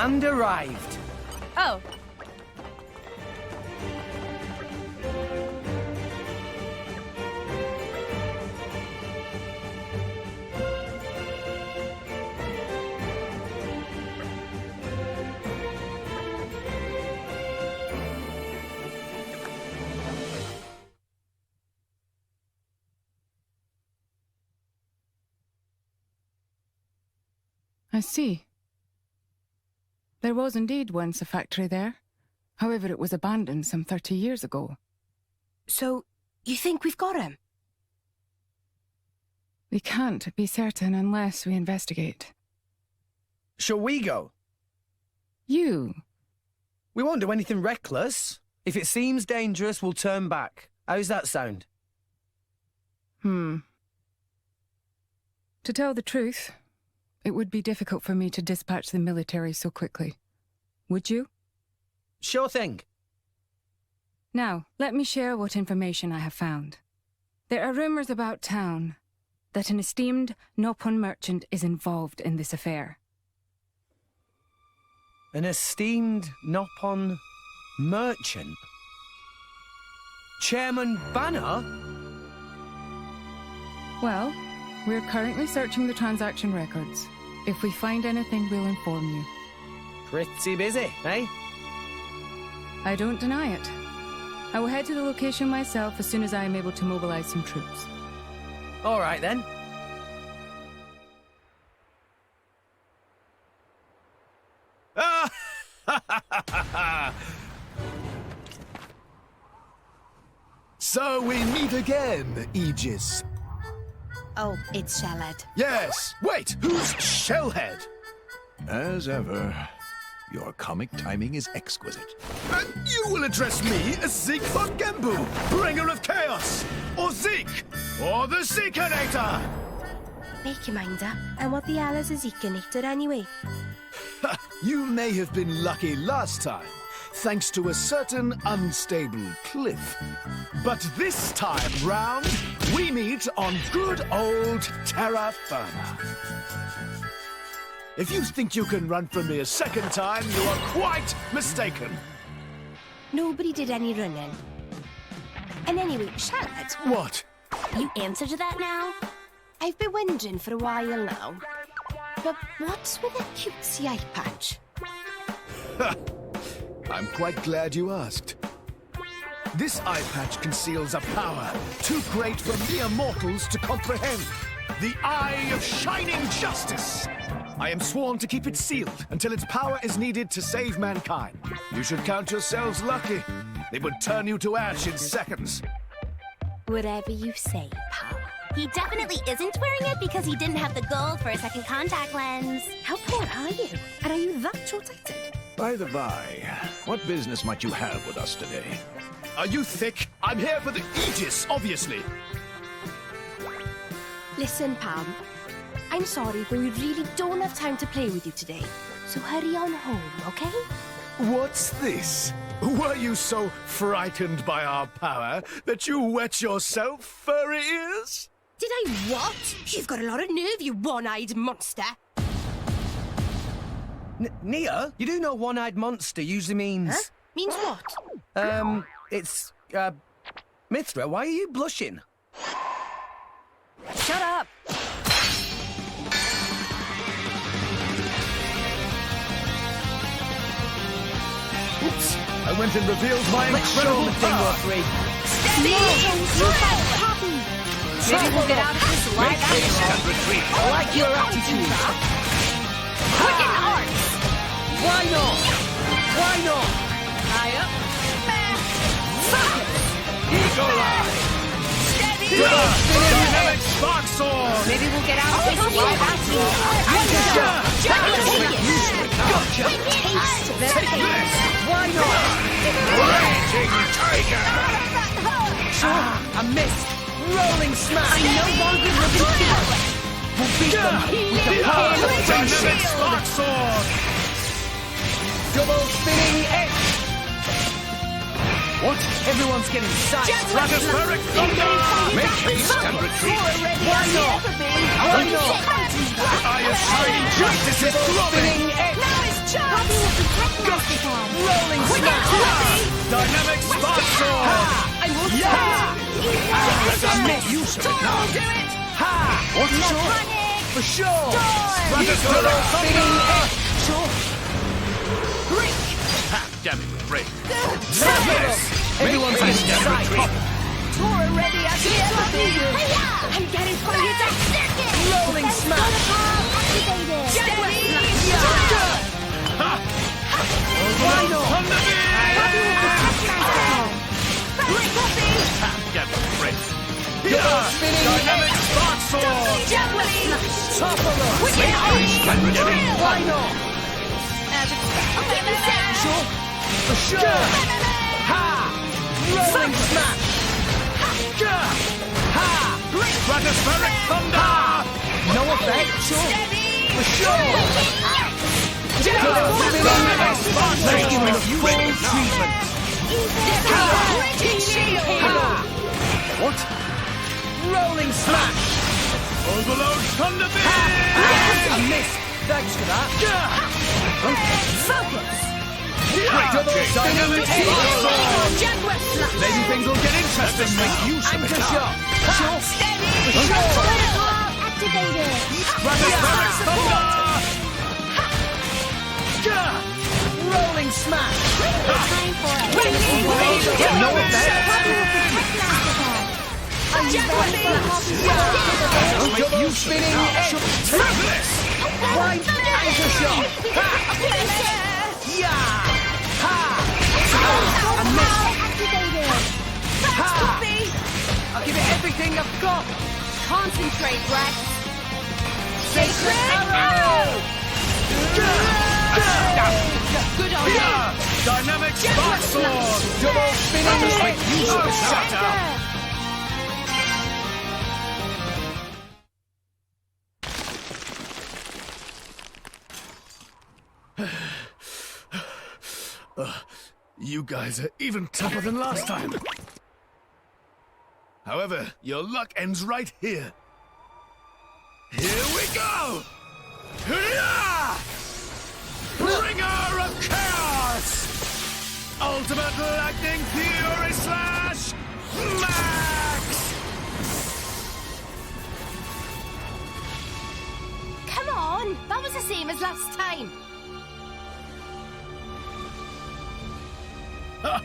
And arrived. Oh. I see. There was indeed once a factory there. However, it was abandoned some 30 years ago. So, you think we've got him? We can't be certain unless we investigate. Shall we go? You? We won't do anything reckless. If it seems dangerous, we'll turn back. How's that sound? To tell the truth, it would be difficult for me to dispatch the military so quickly. Would you? Sure thing. Now, let me share what information I have found. There are rumors about town that an esteemed Nopon merchant is involved in this affair. An esteemed Nopon merchant? Chairman Banner? Well, we're currently searching the transaction records. If we find anything, we'll inform you. Pretty busy, eh? I don't deny it. I will head to the location myself as soon as I am able to mobilize some troops. All right, then. So we meet again, Aegis. Oh, it's Shellhead. Yes! Wait, who's Shellhead? As ever, your comic timing is exquisite. And you will address me as Zeke von Gembu, bringer of chaos, or Zeke, or the Zeekinator! Make your mind up. And what the hell is a Zeekinator anyway? You may have been lucky last time, thanks to a certain unstable cliff. But this time round, we meet on good old terra firma. If you think you can run from me a second time, you are quite mistaken. Nobody did any running. And anyway, Shellhead. What? You answer to that now? I've been wondering for a while now. But what's with a cutesy eye patch? I'm quite glad you asked. This eye patch conceals a power too great for mere mortals to comprehend. The Eye of Shining Justice. I am sworn to keep it sealed until its power is needed to save mankind. You should count yourselves lucky. It would turn you to ash in seconds. Whatever you say, pal. He definitely isn't wearing it because he didn't have the gold for a second contact lens. How poor are you? And are you that short-sighted? By the by, what business might you have with us today? Are you thick? I'm here for the Aegis, obviously. Listen, Pam. I'm sorry, but we really don't have time to play with you today. So hurry on home, okay? What's this? Were you so frightened by our power that you wet yourself, furry ears? Did I what? You've got a lot of nerve, you one-eyed monster. Nia, you do know one-eyed monster usually means... Huh? Means what? It's, Mithra, why are you blushing? Shut up! Oops! I went and revealed my incredible power! Steady! Maybe we'll get out of this live action. I like your attitude. Quicken arts! Why not? Why not? High up. Fuck! Eagle Eye! Steady! Dynamic Spark Sword! Maybe we'll get out of this live action. Gotcha! Taste the pain. Why not? Raging Tiger! I missed. Rolling smash. I no longer live in fear. We'll beat them with the power of Dynamic friendship. Spark Sword! Double spinning edge. What? Everyone's getting psyched. Stratospheric Thunder! Make haste and retreat. Why not? Why not? The Eye of Shining Justice is throbbing! Spinning edge. Now it's Rolling smash! Dynamic spark sword! I will Let us make use of it now! Ha! What? For sure! Stratospheric thunder! Sure! Break! Ha! Damn it, break! Everyone's in sight! Tora ready as I'm getting fired. Rolling smash! Rhino! Thunder break! Dynamic spark sword! Top of them! Rhino! Sure! For sure! Ha! Rolling smash! Ha! Stratospheric thunder! No effect, sure! For sure! Dynamic spark Let's give him a sword! full treatment! Ha! What? Rolling smash! Overload thunder beam! I missed! Thanks for that! Focus! Double Dynamic spark sword! Maybe things will get interesting now! Anchor shot! Sure! For sure! Activated. Stratospheric thunder! Rolling smash! Time for it. No effect! Double spinning Blind anchor shot! Yeah! Ha! I missed! Ha! I'll give it everything I've got! Concentrate, Rex. Sacred arrow! Good on you. Dynamic spark sword! Double spinning Shut up! You guys are even tougher than last time. However, your luck ends right here. Here we go! Hurrah! Bringer of Chaos! Ultimate Lightning Fury Slash! Max! Come on! That was the same as last time. Huh?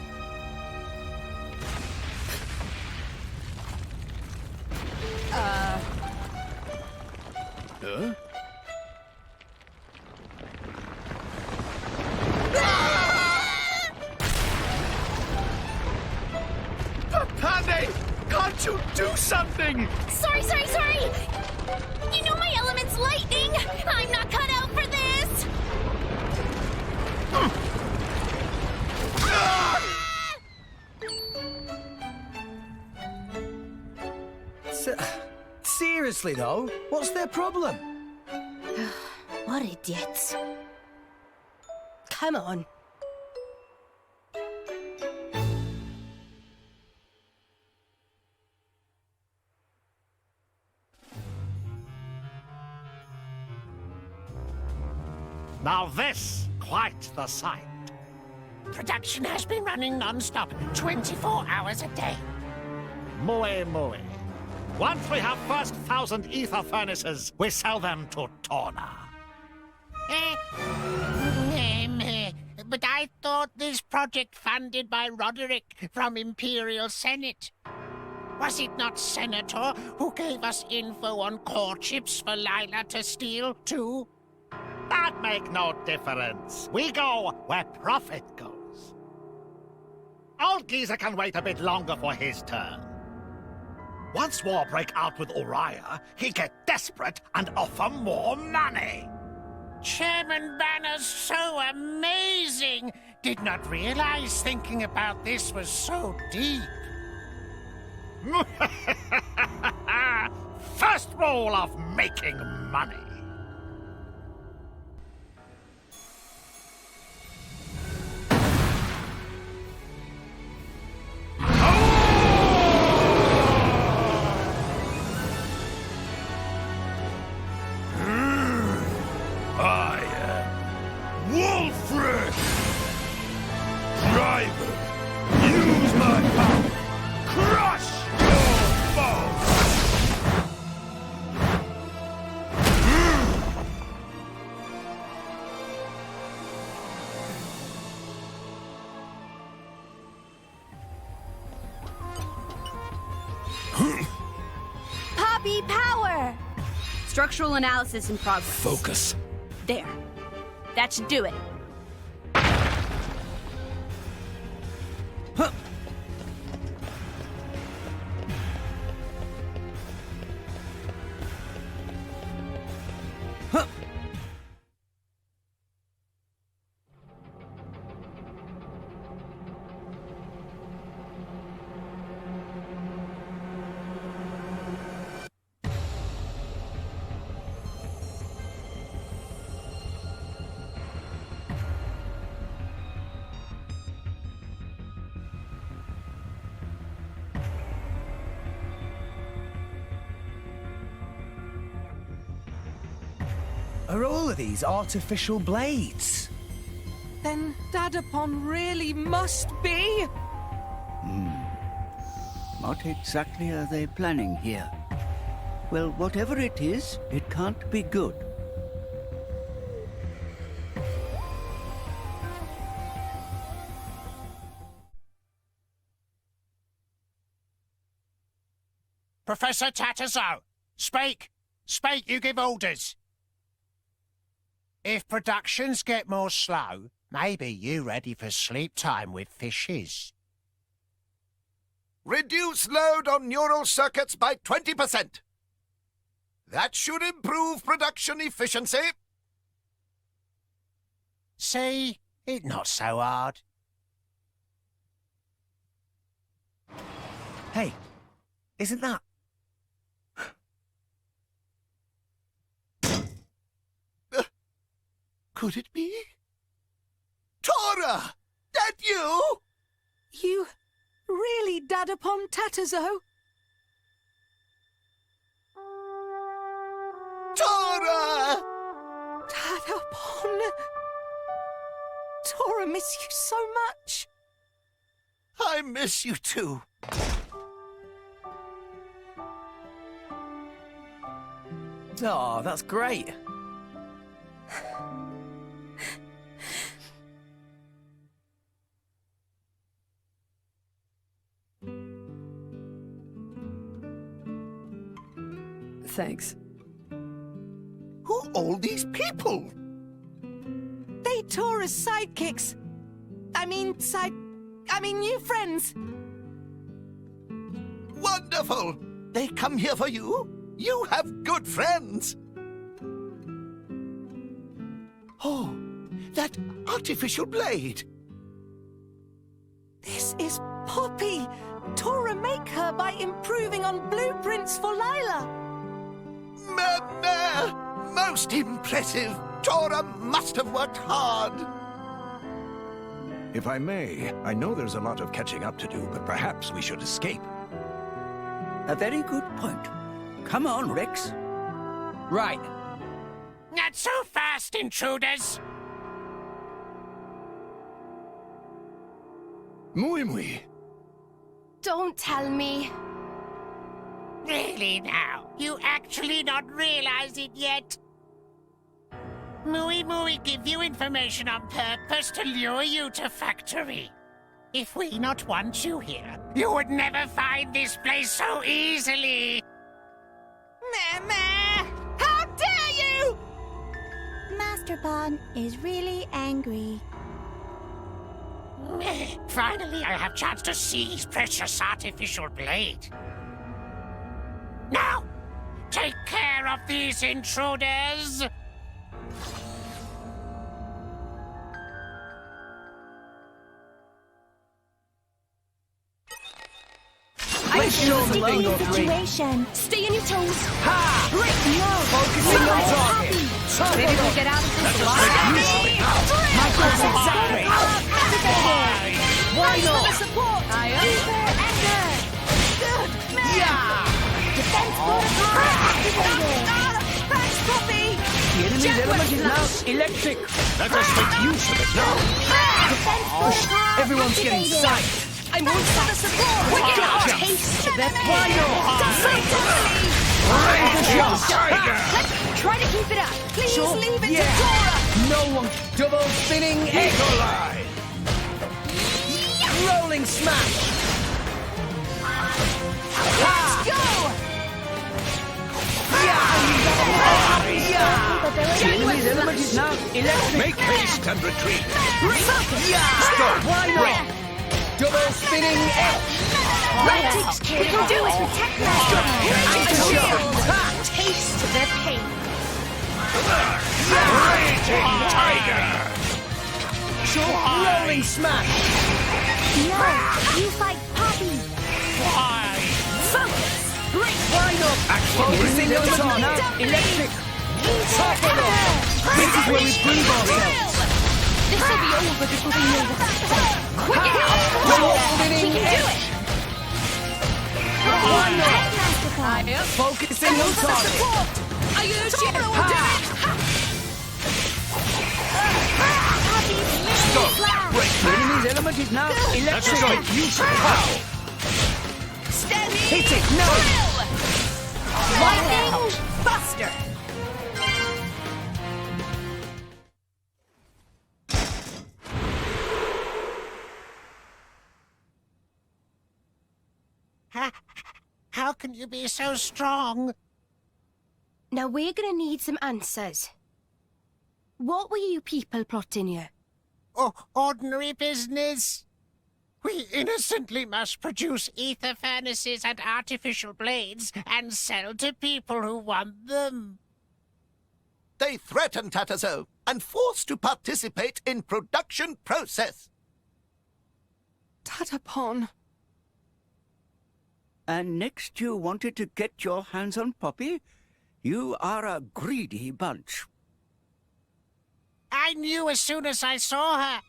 Pande! Can't you do something? Sorry. You know my element's lightning. I'm not cut out for this. Seriously, though, what's their problem? What idiots. Come on. Now this, quite the sight. Production has been running non-stop, 24 hours a day. Muy. Once we have first 1,000 ether furnaces, we sell them to Torna. But I thought this project funded by Roderick from Imperial Senate. Was it not Senator who gave us info on core chips for Lila to steal, too? That make no difference. We go where profit goes. Old geezer can wait a bit longer for his turn. Once war break out with Uriah, he get desperate and offer more money. Chairman Banner's so amazing. Did not realize thinking about this was so deep. First rule of making money. I am weapon! Crush your foe! Poppy power! Structural analysis in progress. Focus. There. That should do it. Are all of these artificial blades? Then Dadapon really must be... What exactly are they planning here? Well, whatever it is, it can't be good. Professor Tatterzo, speak! Speak, you give orders! If productions get more slow, maybe you ready for sleep time with fishes. Reduce load on neural circuits by 20%. That should improve production efficiency. See? It's not so hard. Hey, isn't that... Could it be? Tora! That you? You really Dadapon Tatterzo? Tora! Dadapon... Tora, miss you so much. I miss you too. Oh, that's great. Thanks. Who are all these people? They Tora's sidekicks. I mean new friends. Wonderful! They come here for you? You have good friends. Oh, that artificial blade. This is Poppy. Tora make her by improving on blueprints for Lila. Most impressive. Tora must have worked hard. If I may, I know there's a lot of catching up to do, but perhaps we should escape. A very good point. Come on, Rex. Right. Not so fast, intruders! Muy. Don't tell me. Really now? You actually not realize it yet? Muy give you information on purpose to lure you to factory. If we not want you here, you would never find this place so easily. How dare you! Master Bon is really angry. Finally, I have chance to see his precious artificial blade. Now, take care of these intruders! I'm studying the situation. Stay on your toes. Ha! No. Focusing on target. Maybe we'll get out of this alive. My goals exactly. Why not? Support. Yeah! Defense protocol activated. Thanks, Poppy. The enemy's element is now electric. Let us make use of it now. Defense protocol Everyone's getting activated. psyched. I won't stop the support! Wicked taste the pain! Try to keep it up! Please leave it to Dora! No one. Double spinning eagle-eye. Rolling smash. Let's go! The enemy's element is now electric. Make haste and retreat. Stop. Why not? Double spinning edge. We can do it with technology! Taste the pain! Raging tiger. Rolling smash. No, you fight Poppy. Focus! Break! Why not? Focusing on now electric. Top it off. This is where we prove ourselves. This will be over before we know what's happening. Quick! Double spinning We can do edge. it! Why not? Focusing on target. Ayuda! The enemy's element is now electric. Use of power. Steady! Hit it now. Lightning Buster! How can you be so strong? Now we're gonna need some answers. What were you people plotting here? Oh, ordinary business. We innocently must produce ether furnaces and artificial blades and sell to people who want them. They threaten Tatazo and force to participate in production process. Tatapon. And next you wanted to get your hands on Poppy? You are a greedy bunch. I knew as soon as I saw her.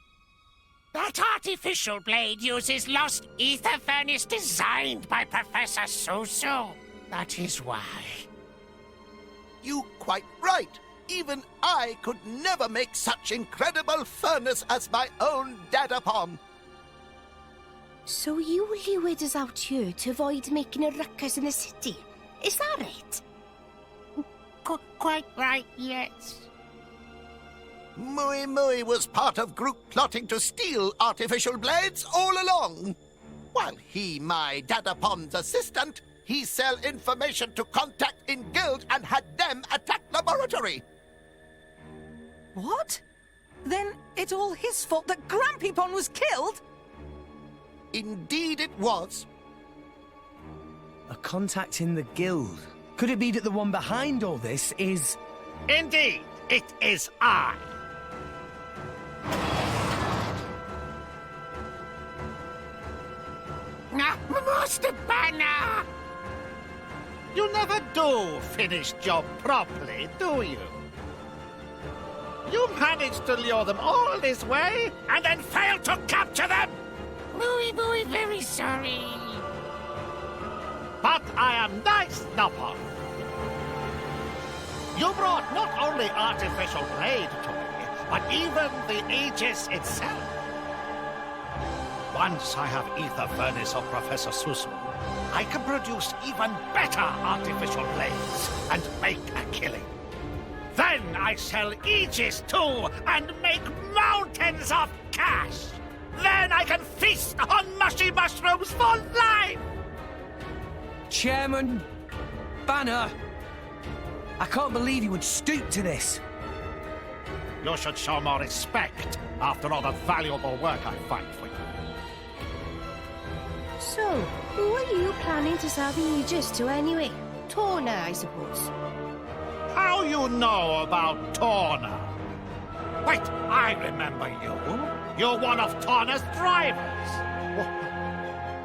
That artificial blade uses lost ether furnace designed by Professor Susu. That is why. You quite right. Even I could never make such incredible furnace as my own Dadapon. So you lured us out here to avoid making a ruckus in the city? Is that it? Quite right, yes. Mui Mui was part of group plotting to steal artificial blades all along. While he, my Dadapon's assistant, he sell information to contact in guild and had them attack laboratory. What? Then it's all his fault that Grampypon was killed? Indeed it was. A contact in the guild. Could it be that the one behind all this is... Indeed, it is I. Master Banner! You never do finish job properly, do you? You managed to lure them all this way and then failed to capture them! Muy, very sorry. But I am nice, Nopper. You brought not only artificial blade to me, but even the Aegis itself. Once I have ether furnace of Professor Susu, I can produce even better artificial blades and make a killing. Then I sell Aegis too and make mountains of cash. Then I can feast on mushy mushrooms for life! Chairman Banner, I can't believe you would stoop to this. You should show more respect after all the valuable work I find for you. So, who are you planning to sell the Aegis to anyway? Torna, I suppose. How you know about Torna? Wait, I remember you. You're one of Torna's drivers.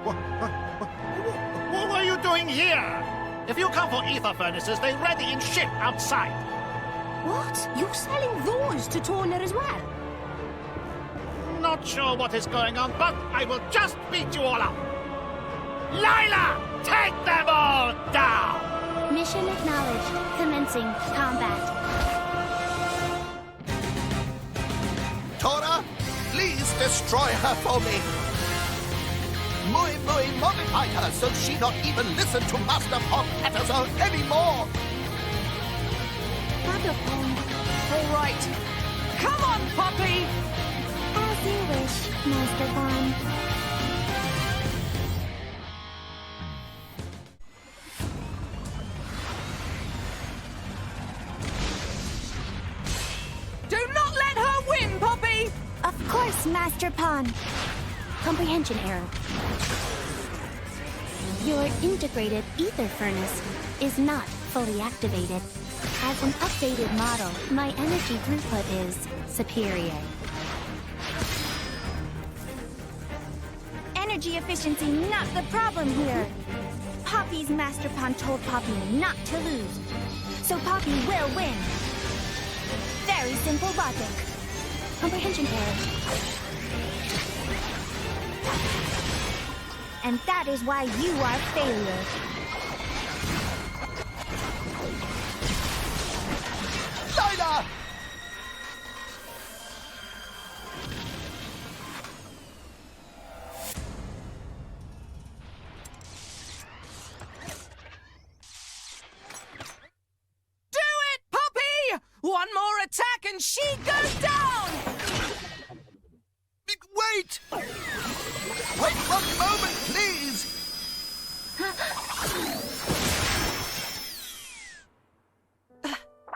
What are you doing here? If you come for ether furnaces, they're ready in ship outside. What? You're selling those to Torna as well? Not sure what is going on, but I will just beat you all up. Lila, take them all down! Mission acknowledged. Commencing combat. Tora, please destroy her for me. Mooey modified her so she not even listen to Master Pom Patterson anymore. All right. Come on, Poppy! As you wish, Master Pom. Do not let her win, Poppy! Of course, Master Pom. Comprehension error. Your integrated ether furnace is not fully activated. As an updated model, my energy throughput is superior. Energy efficiency not the problem here. Poppy's Master Pom told Poppy not to lose. So Poppy will win. Very simple logic. Comprehension error. And that is why you are failure. Lila! Do it, Poppy! One more attack and she goes down! Wait! Wait 1 moment, please!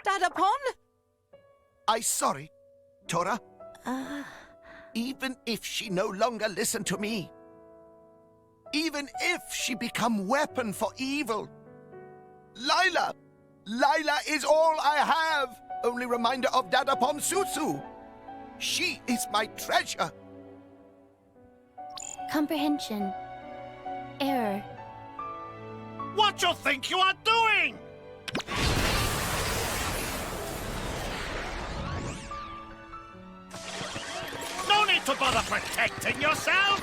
Dadapon? I sorry, Tora. Even if she no longer listen to me, even if she become weapon for evil, Lila is all I have. Only reminder of Dadapon Susu. She is my treasure. Comprehension error. What you think you are doing? No need to bother protecting yourself!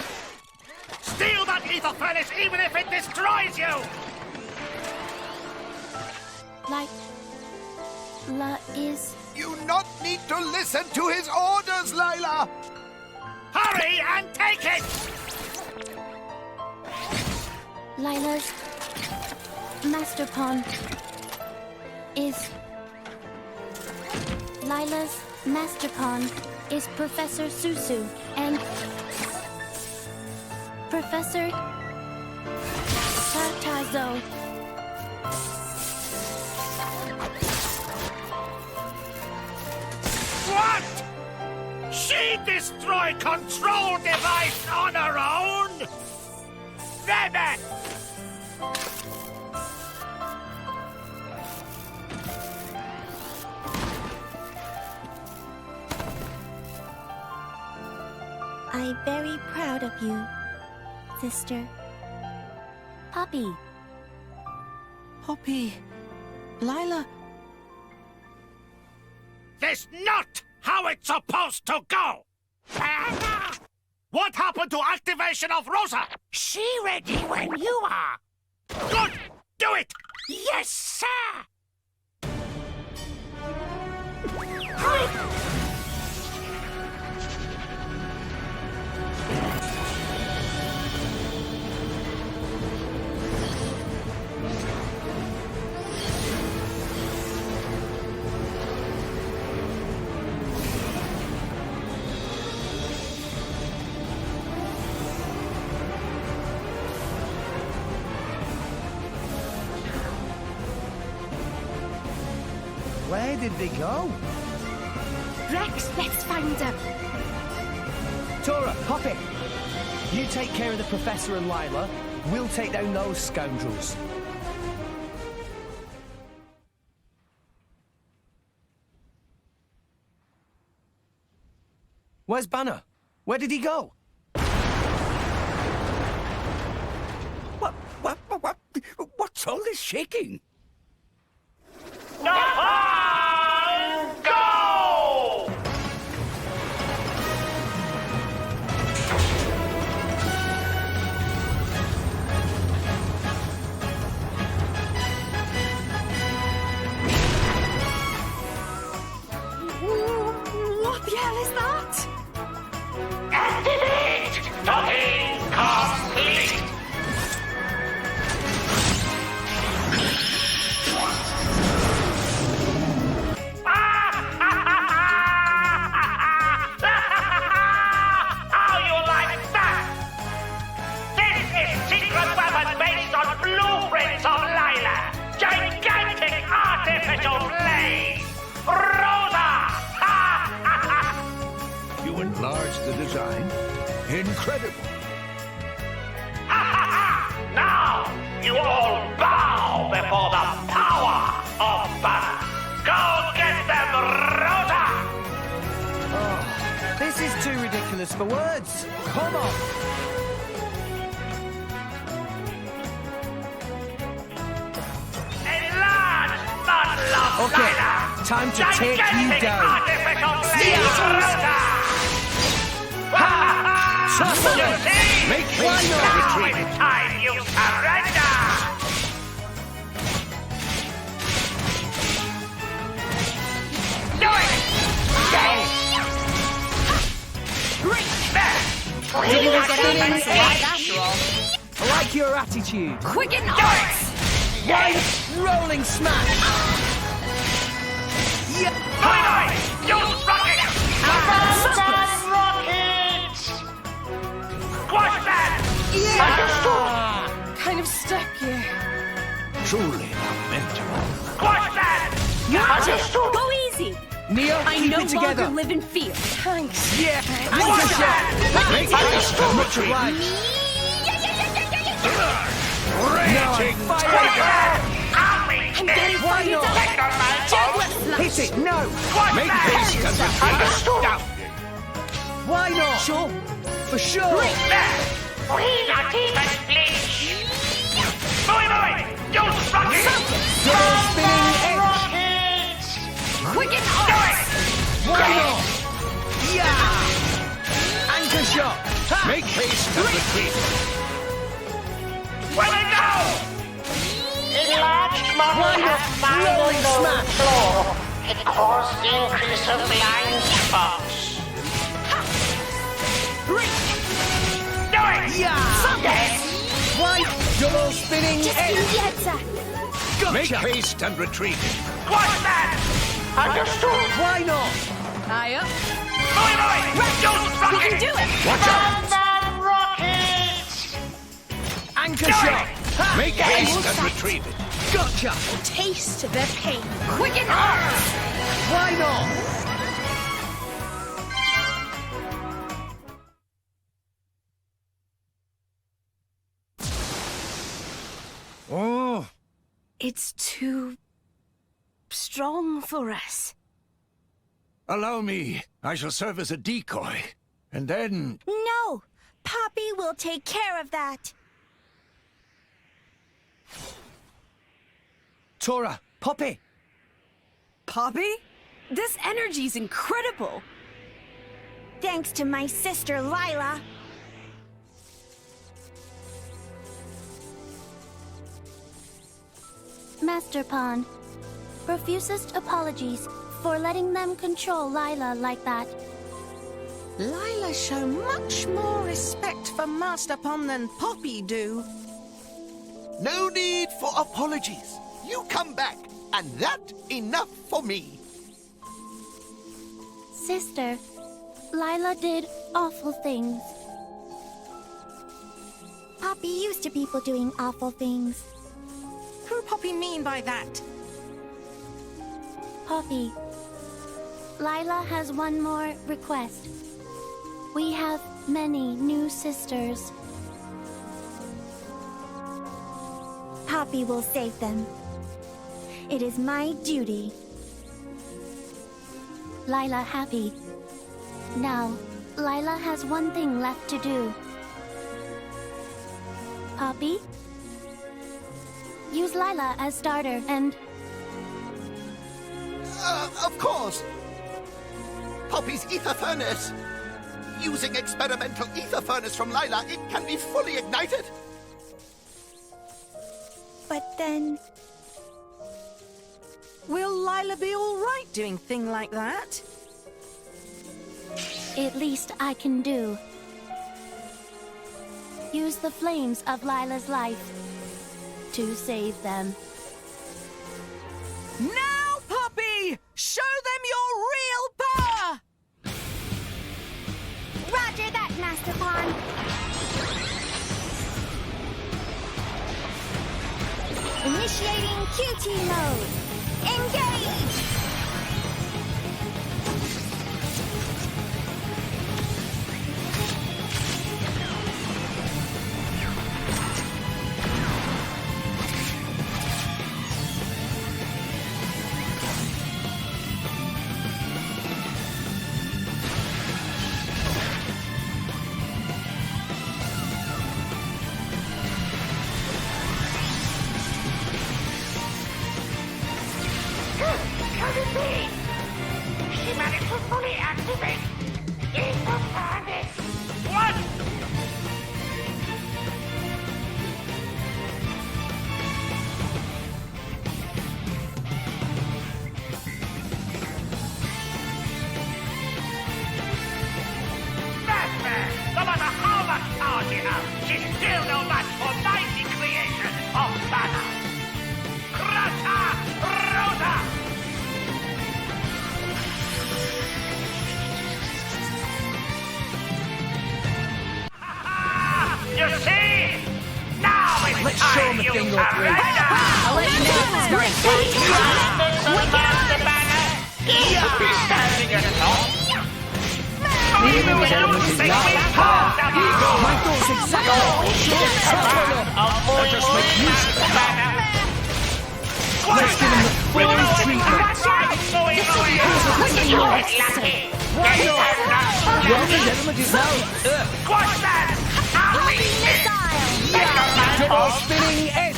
Steal that ether furnace even if it destroys you! Lila is... You not need to listen to his orders, Lila! Hurry and take it! Lila's Master Pom is... Lila's Master Pom is Professor Susu and Professor Tartazo. What? She destroyed control device on her own? Never! I'm very proud of you, sister. Poppy. Poppy. Lila. That's not how it's supposed to go! What happened to activation of Rosa? She ready when you are. Good! Do it! Yes, sir! Hurry! Where did they go? Rex, let's find them. Tora, Poppy, you take care of the Professor and Lila. We'll take down those scoundrels. Where's Banner? Where did he go? What's all this shaking? Go! What the hell is that? Activate! Docking complete! design. Incredible. Now, you all bow before the power of banner. Go get them, Rhoda! Oh, this is too ridiculous for words. Come on. Enlarge, bundle of Okay, Lila! time to take you Gigantic down. artificial blade of Rhoda! You see? Make Now retreat. it's time you surrender! Do it! Didn't get anything after all. I like your attitude. Quicken arts! Wide rolling smash. Yeah. Use rocket! Rocket! Squash that! Yeah! Kind of stuck here. Truly lamentable. Squash that! Go easy! Neo, I keep no it together. longer live in fear. Thanks. Yeah. Watch Anchor shot. Make haste and much obliged. Now I'm firing. I'm getting Why fired not? up. Hit it. No. Make haste and retreat. Astounding. Why not? Sure. For sure. We not even bleach! Movie! Use rocket! Double spinning edge. Quicken arts! Why not? Yeah. Anchor shot. Ha. Make haste and retreat. Where we go? Enlarged model Why not? has found Rolling the smash. floor. It caused the increase of blind spots. Do it! Yeah. Why? Double spinning edge. Gotcha. Make haste and retreat. Squash that! Understood! Why not? High up. Movie! Use rocket! We can do it! Watch out. Rocket! Anchor shot. Ha. Make haste and retreat. Gotcha. Taste the pain. Quicken arts! Why not? Oh. It's too strong for us. Allow me. I shall serve as a decoy. And then... No! Poppy will take care of that. Tora, Poppy. Poppy? This energy's incredible. Thanks to my sister Lila. Master Pawn, profusest apologies for letting them control Lila like that. Lila show much more respect for Master Pawn than Poppy do. No need for apologies. You come back, and that enough for me. Sister, Lila did awful things. Poppy used to people doing awful things. Who Poppy mean by that? Poppy, Lila has one more request. We have many new sisters. Poppy will save them. It is my duty. Lila happy. Now, Lila has one thing left to do. Poppy? Use Lila as starter and... Of course. Poppy's ether furnace. Using experimental ether furnace from Lila, it can be fully ignited. But then... Will Lila be all right doing thing like that? At least I can do. Use the flames of Lila's life to save them. Now, Poppy! Show them your real power! Roger that, Master Pawn. Initiating QT mode. Engage! thing up with. I'll let you know if it's going be standing at top. My thoughts exactly. I'll just make use of the banner. Let's give him the full treatment. Why not? Well, the gentleman is out. Squash that! Double spinning edge.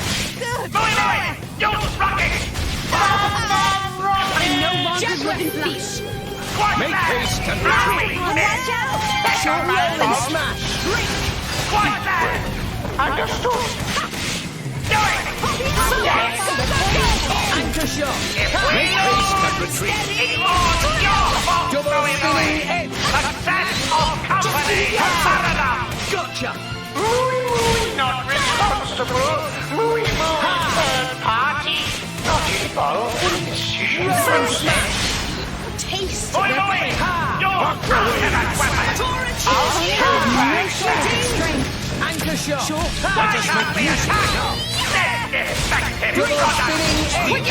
Use rocket! I'm no longer looking flash. Make haste and retreat. Short rolling smash. Squash that! Understood. Do it! Anchor shot. Make haste and retreat. Double spinning edge. Success of company! Gotcha. Not responsible. Third party. Not involved in decisions. Rolling smash. Taste. You're Anchor shot. Let us make use of it now. Double spinning edge.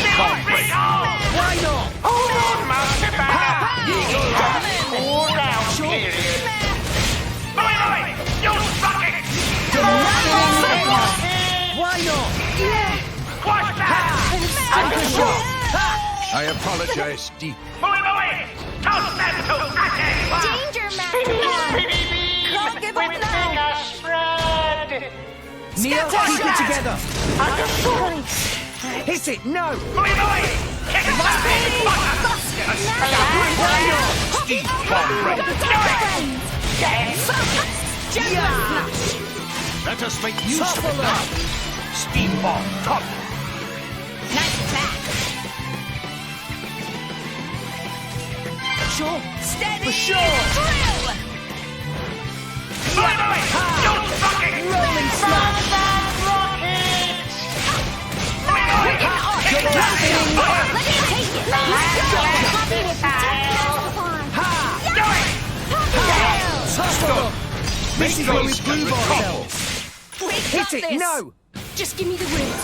Why not? Hold on, Master Banner. Cool down period. Use rocket. Double spinning edge. Why not? Squash that. Anchor shot. I apologize deep. Toast them to ashes. Danger, Master. Can't give up now. Spread. Neo, keep it together. Understood. Hit it. No. Kick it back. Steam bomb ready. Let us make use of it now. Steam bomb top. Nice attack. Sure. Steady. For sure. Drill. Rolling smash. Double spinning edge. Let me take it. Poppy will protect Tussle. This is where we prove ourselves. We Hit got it. this. No. Just give me the root.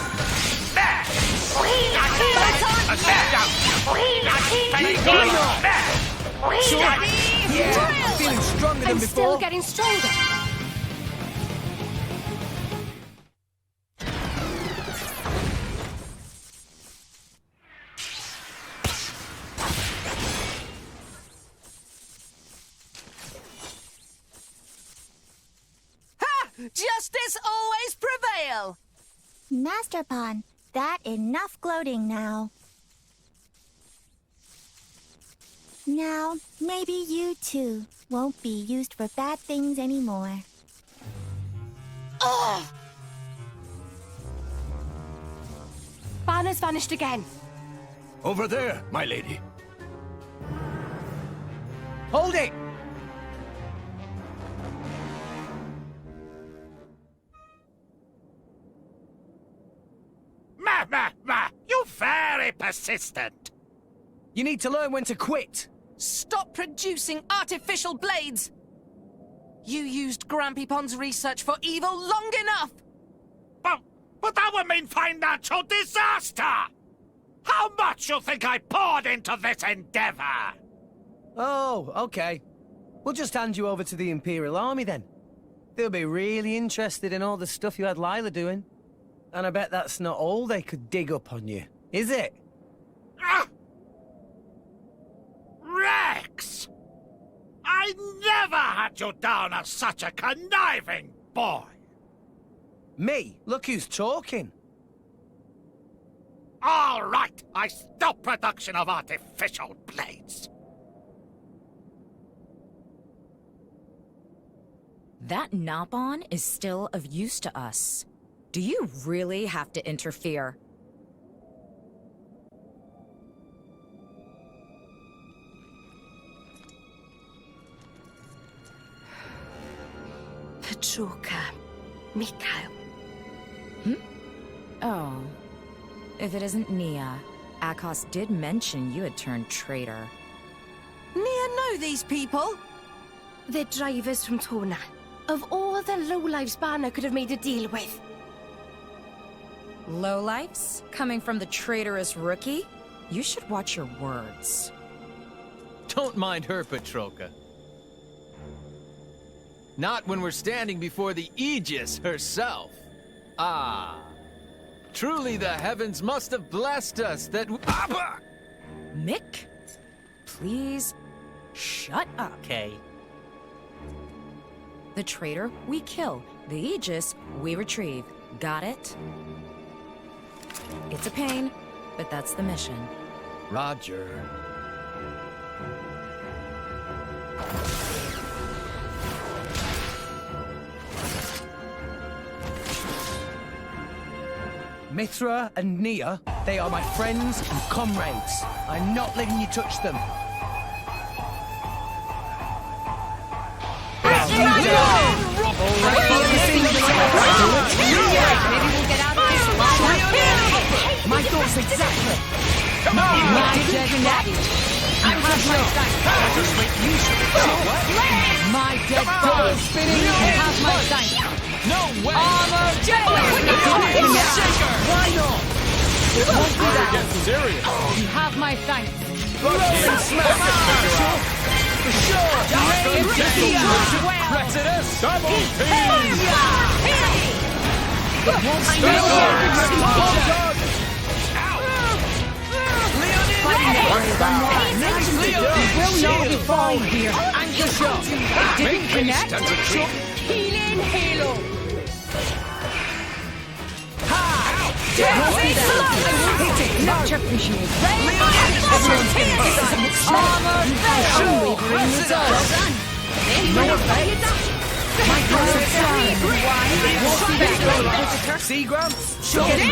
Sure. Yeah, I'm feeling stronger than I'm before. still getting stronger. Justice always prevail. Master Pawn, that enough gloating now. Now, maybe you too won't be used for bad things anymore. Ugh! Banner's vanished again. Over there, my lady. Hold it. You very persistent. You need to learn when to quit. Stop producing artificial blades. You used Grampy Pond's research for evil long enough. But that would mean financial disaster. How much you think I poured into this endeavor? Oh, okay. We'll just hand you over to the Imperial Army then. They'll be really interested in all the stuff you had Lila doing. And I bet that's not all they could dig up on you, is it? Rex! I never had you down as such a conniving boy. Me? Look who's talking. All right, I stop production of artificial blades. That Nopon is still of use to us. Do you really have to interfere? Petruka, Mikhail. Oh. If it isn't Nia, Akos did mention you had turned traitor. Nia know these people? They're drivers from Tona. Of all the lowlives Banner could have made a deal with. Lowlifes? Coming from the traitorous rookie? You should watch your words. Don't mind her, Petroka. Not when we're standing before the Aegis herself. Ah. Truly the heavens must have blessed us that Mick? Please, shut up. Okay. The traitor, we kill. The Aegis, we retrieve. Got it? It's a pain, but that's the mission. Roger. Mithra and Nia, they are my friends and comrades. I'm not letting you touch them. My thoughts exactly. My dead daddy. I have my sight. My dead dog spinning. I have my sight. No way! Armor Jailer! Why not? It won't be that. Serious. You have my thanks. For sure! Exodus! Double will not be fine here. Anchor shot. Didn't connect. Healing halo. Hit it. Much appreciated. Armor unwavering results. No effect. My close Seagram? Get in!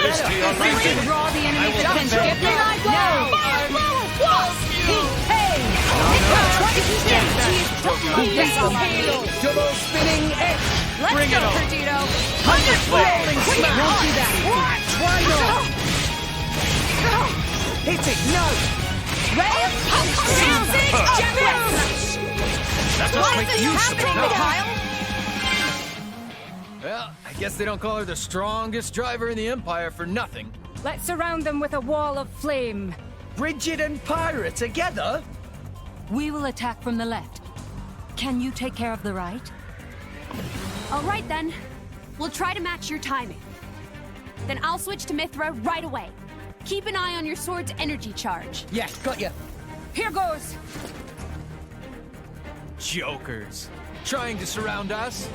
Draw the enemy's attention. Now! Double spinning edge! Let's go, Perdido! Rolling smash! Won't do that! Why not? Hit it! No! That's what makes you surprised. Well, I guess they don't call her the strongest driver in the Empire for nothing. Let's surround them with a wall of flame. Bridget and Pyra together? We will attack from the left. Can you take care of the right? All right, then. We'll try to match your timing. Then I'll switch to Mithra right away. Keep an eye on your sword's energy charge. Yeah, got you. Here goes. Jokers. Trying to surround us?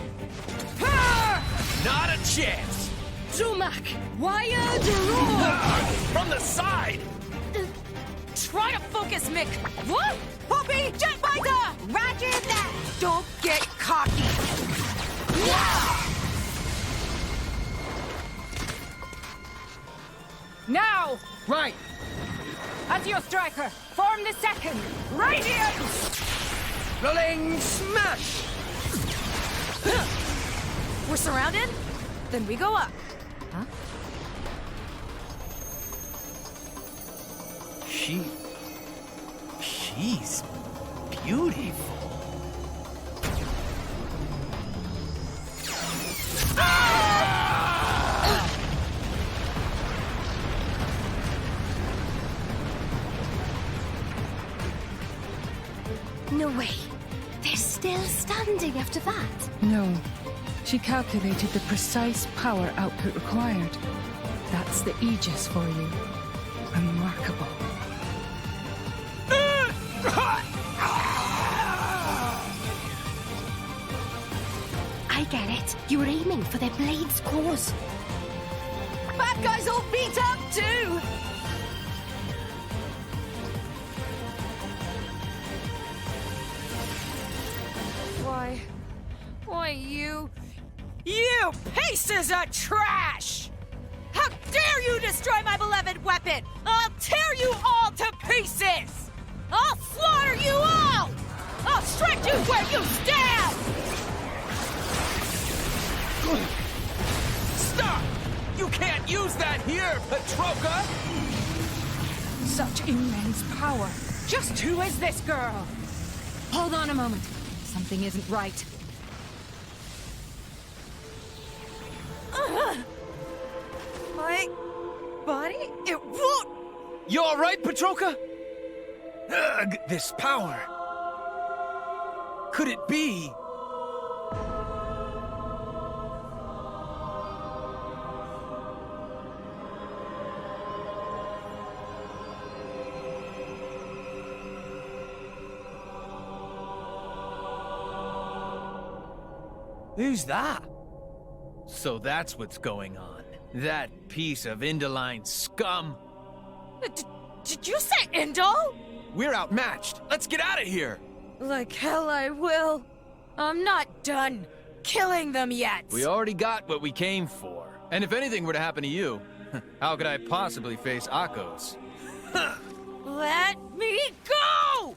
Not a chance! Zumak! Wired roar! From the side! Try to focus, Mick! What? Poppy! Jet fighter! Roger that! Don't get cocky! Now! Right! As your striker, form the second! Radiance! Rolling smash! We're surrounded? Then we go up. Huh? She's beautiful. No way. They're still standing after that. No. She calculated the precise power output required. That's the Aegis for you. Remarkable. I get it. You were aiming for their blade's cause. Bad guys all beat up too! Why you pieces of trash! How dare you destroy my beloved weapon! I'll tear you all to pieces! I'll slaughter you all! I'll strike you where you stand! Stop! You can't use that here, Petroka! Such immense power. Just who is this girl? Hold on a moment. Something isn't right. body, it won't... You alright, Petroka? Ugh, this power. Could it be? Who's that? So that's what's going on. That piece of Indoline scum. Did you say Indo? We're outmatched. Let's get out of here. Like hell I will. I'm not done killing them yet. We already got what we came for. And if anything were to happen to you, how could I possibly face Akos? Let me go!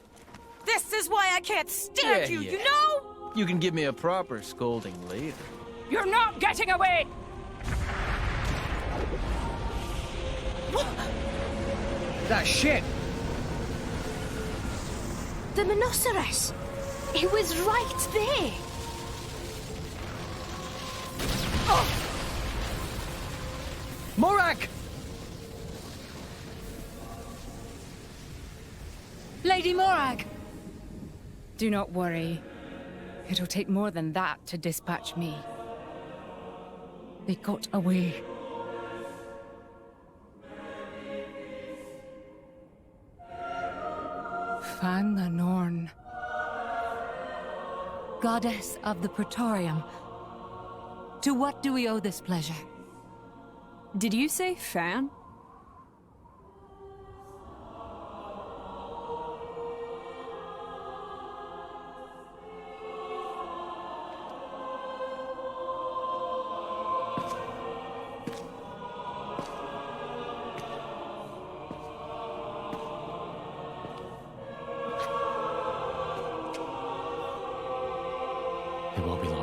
This is why I can't stand you, you know? You can give me a proper scolding later. You're not getting away! That shit! The Rhinoceros! It was right there! Oh! Morak! Lady Morag! Do not worry. It'll take more than that to dispatch me. They got away. Fan the Norn. Goddess of the Praetorium. To what do we owe this pleasure? Did you say Fan? It won't be long.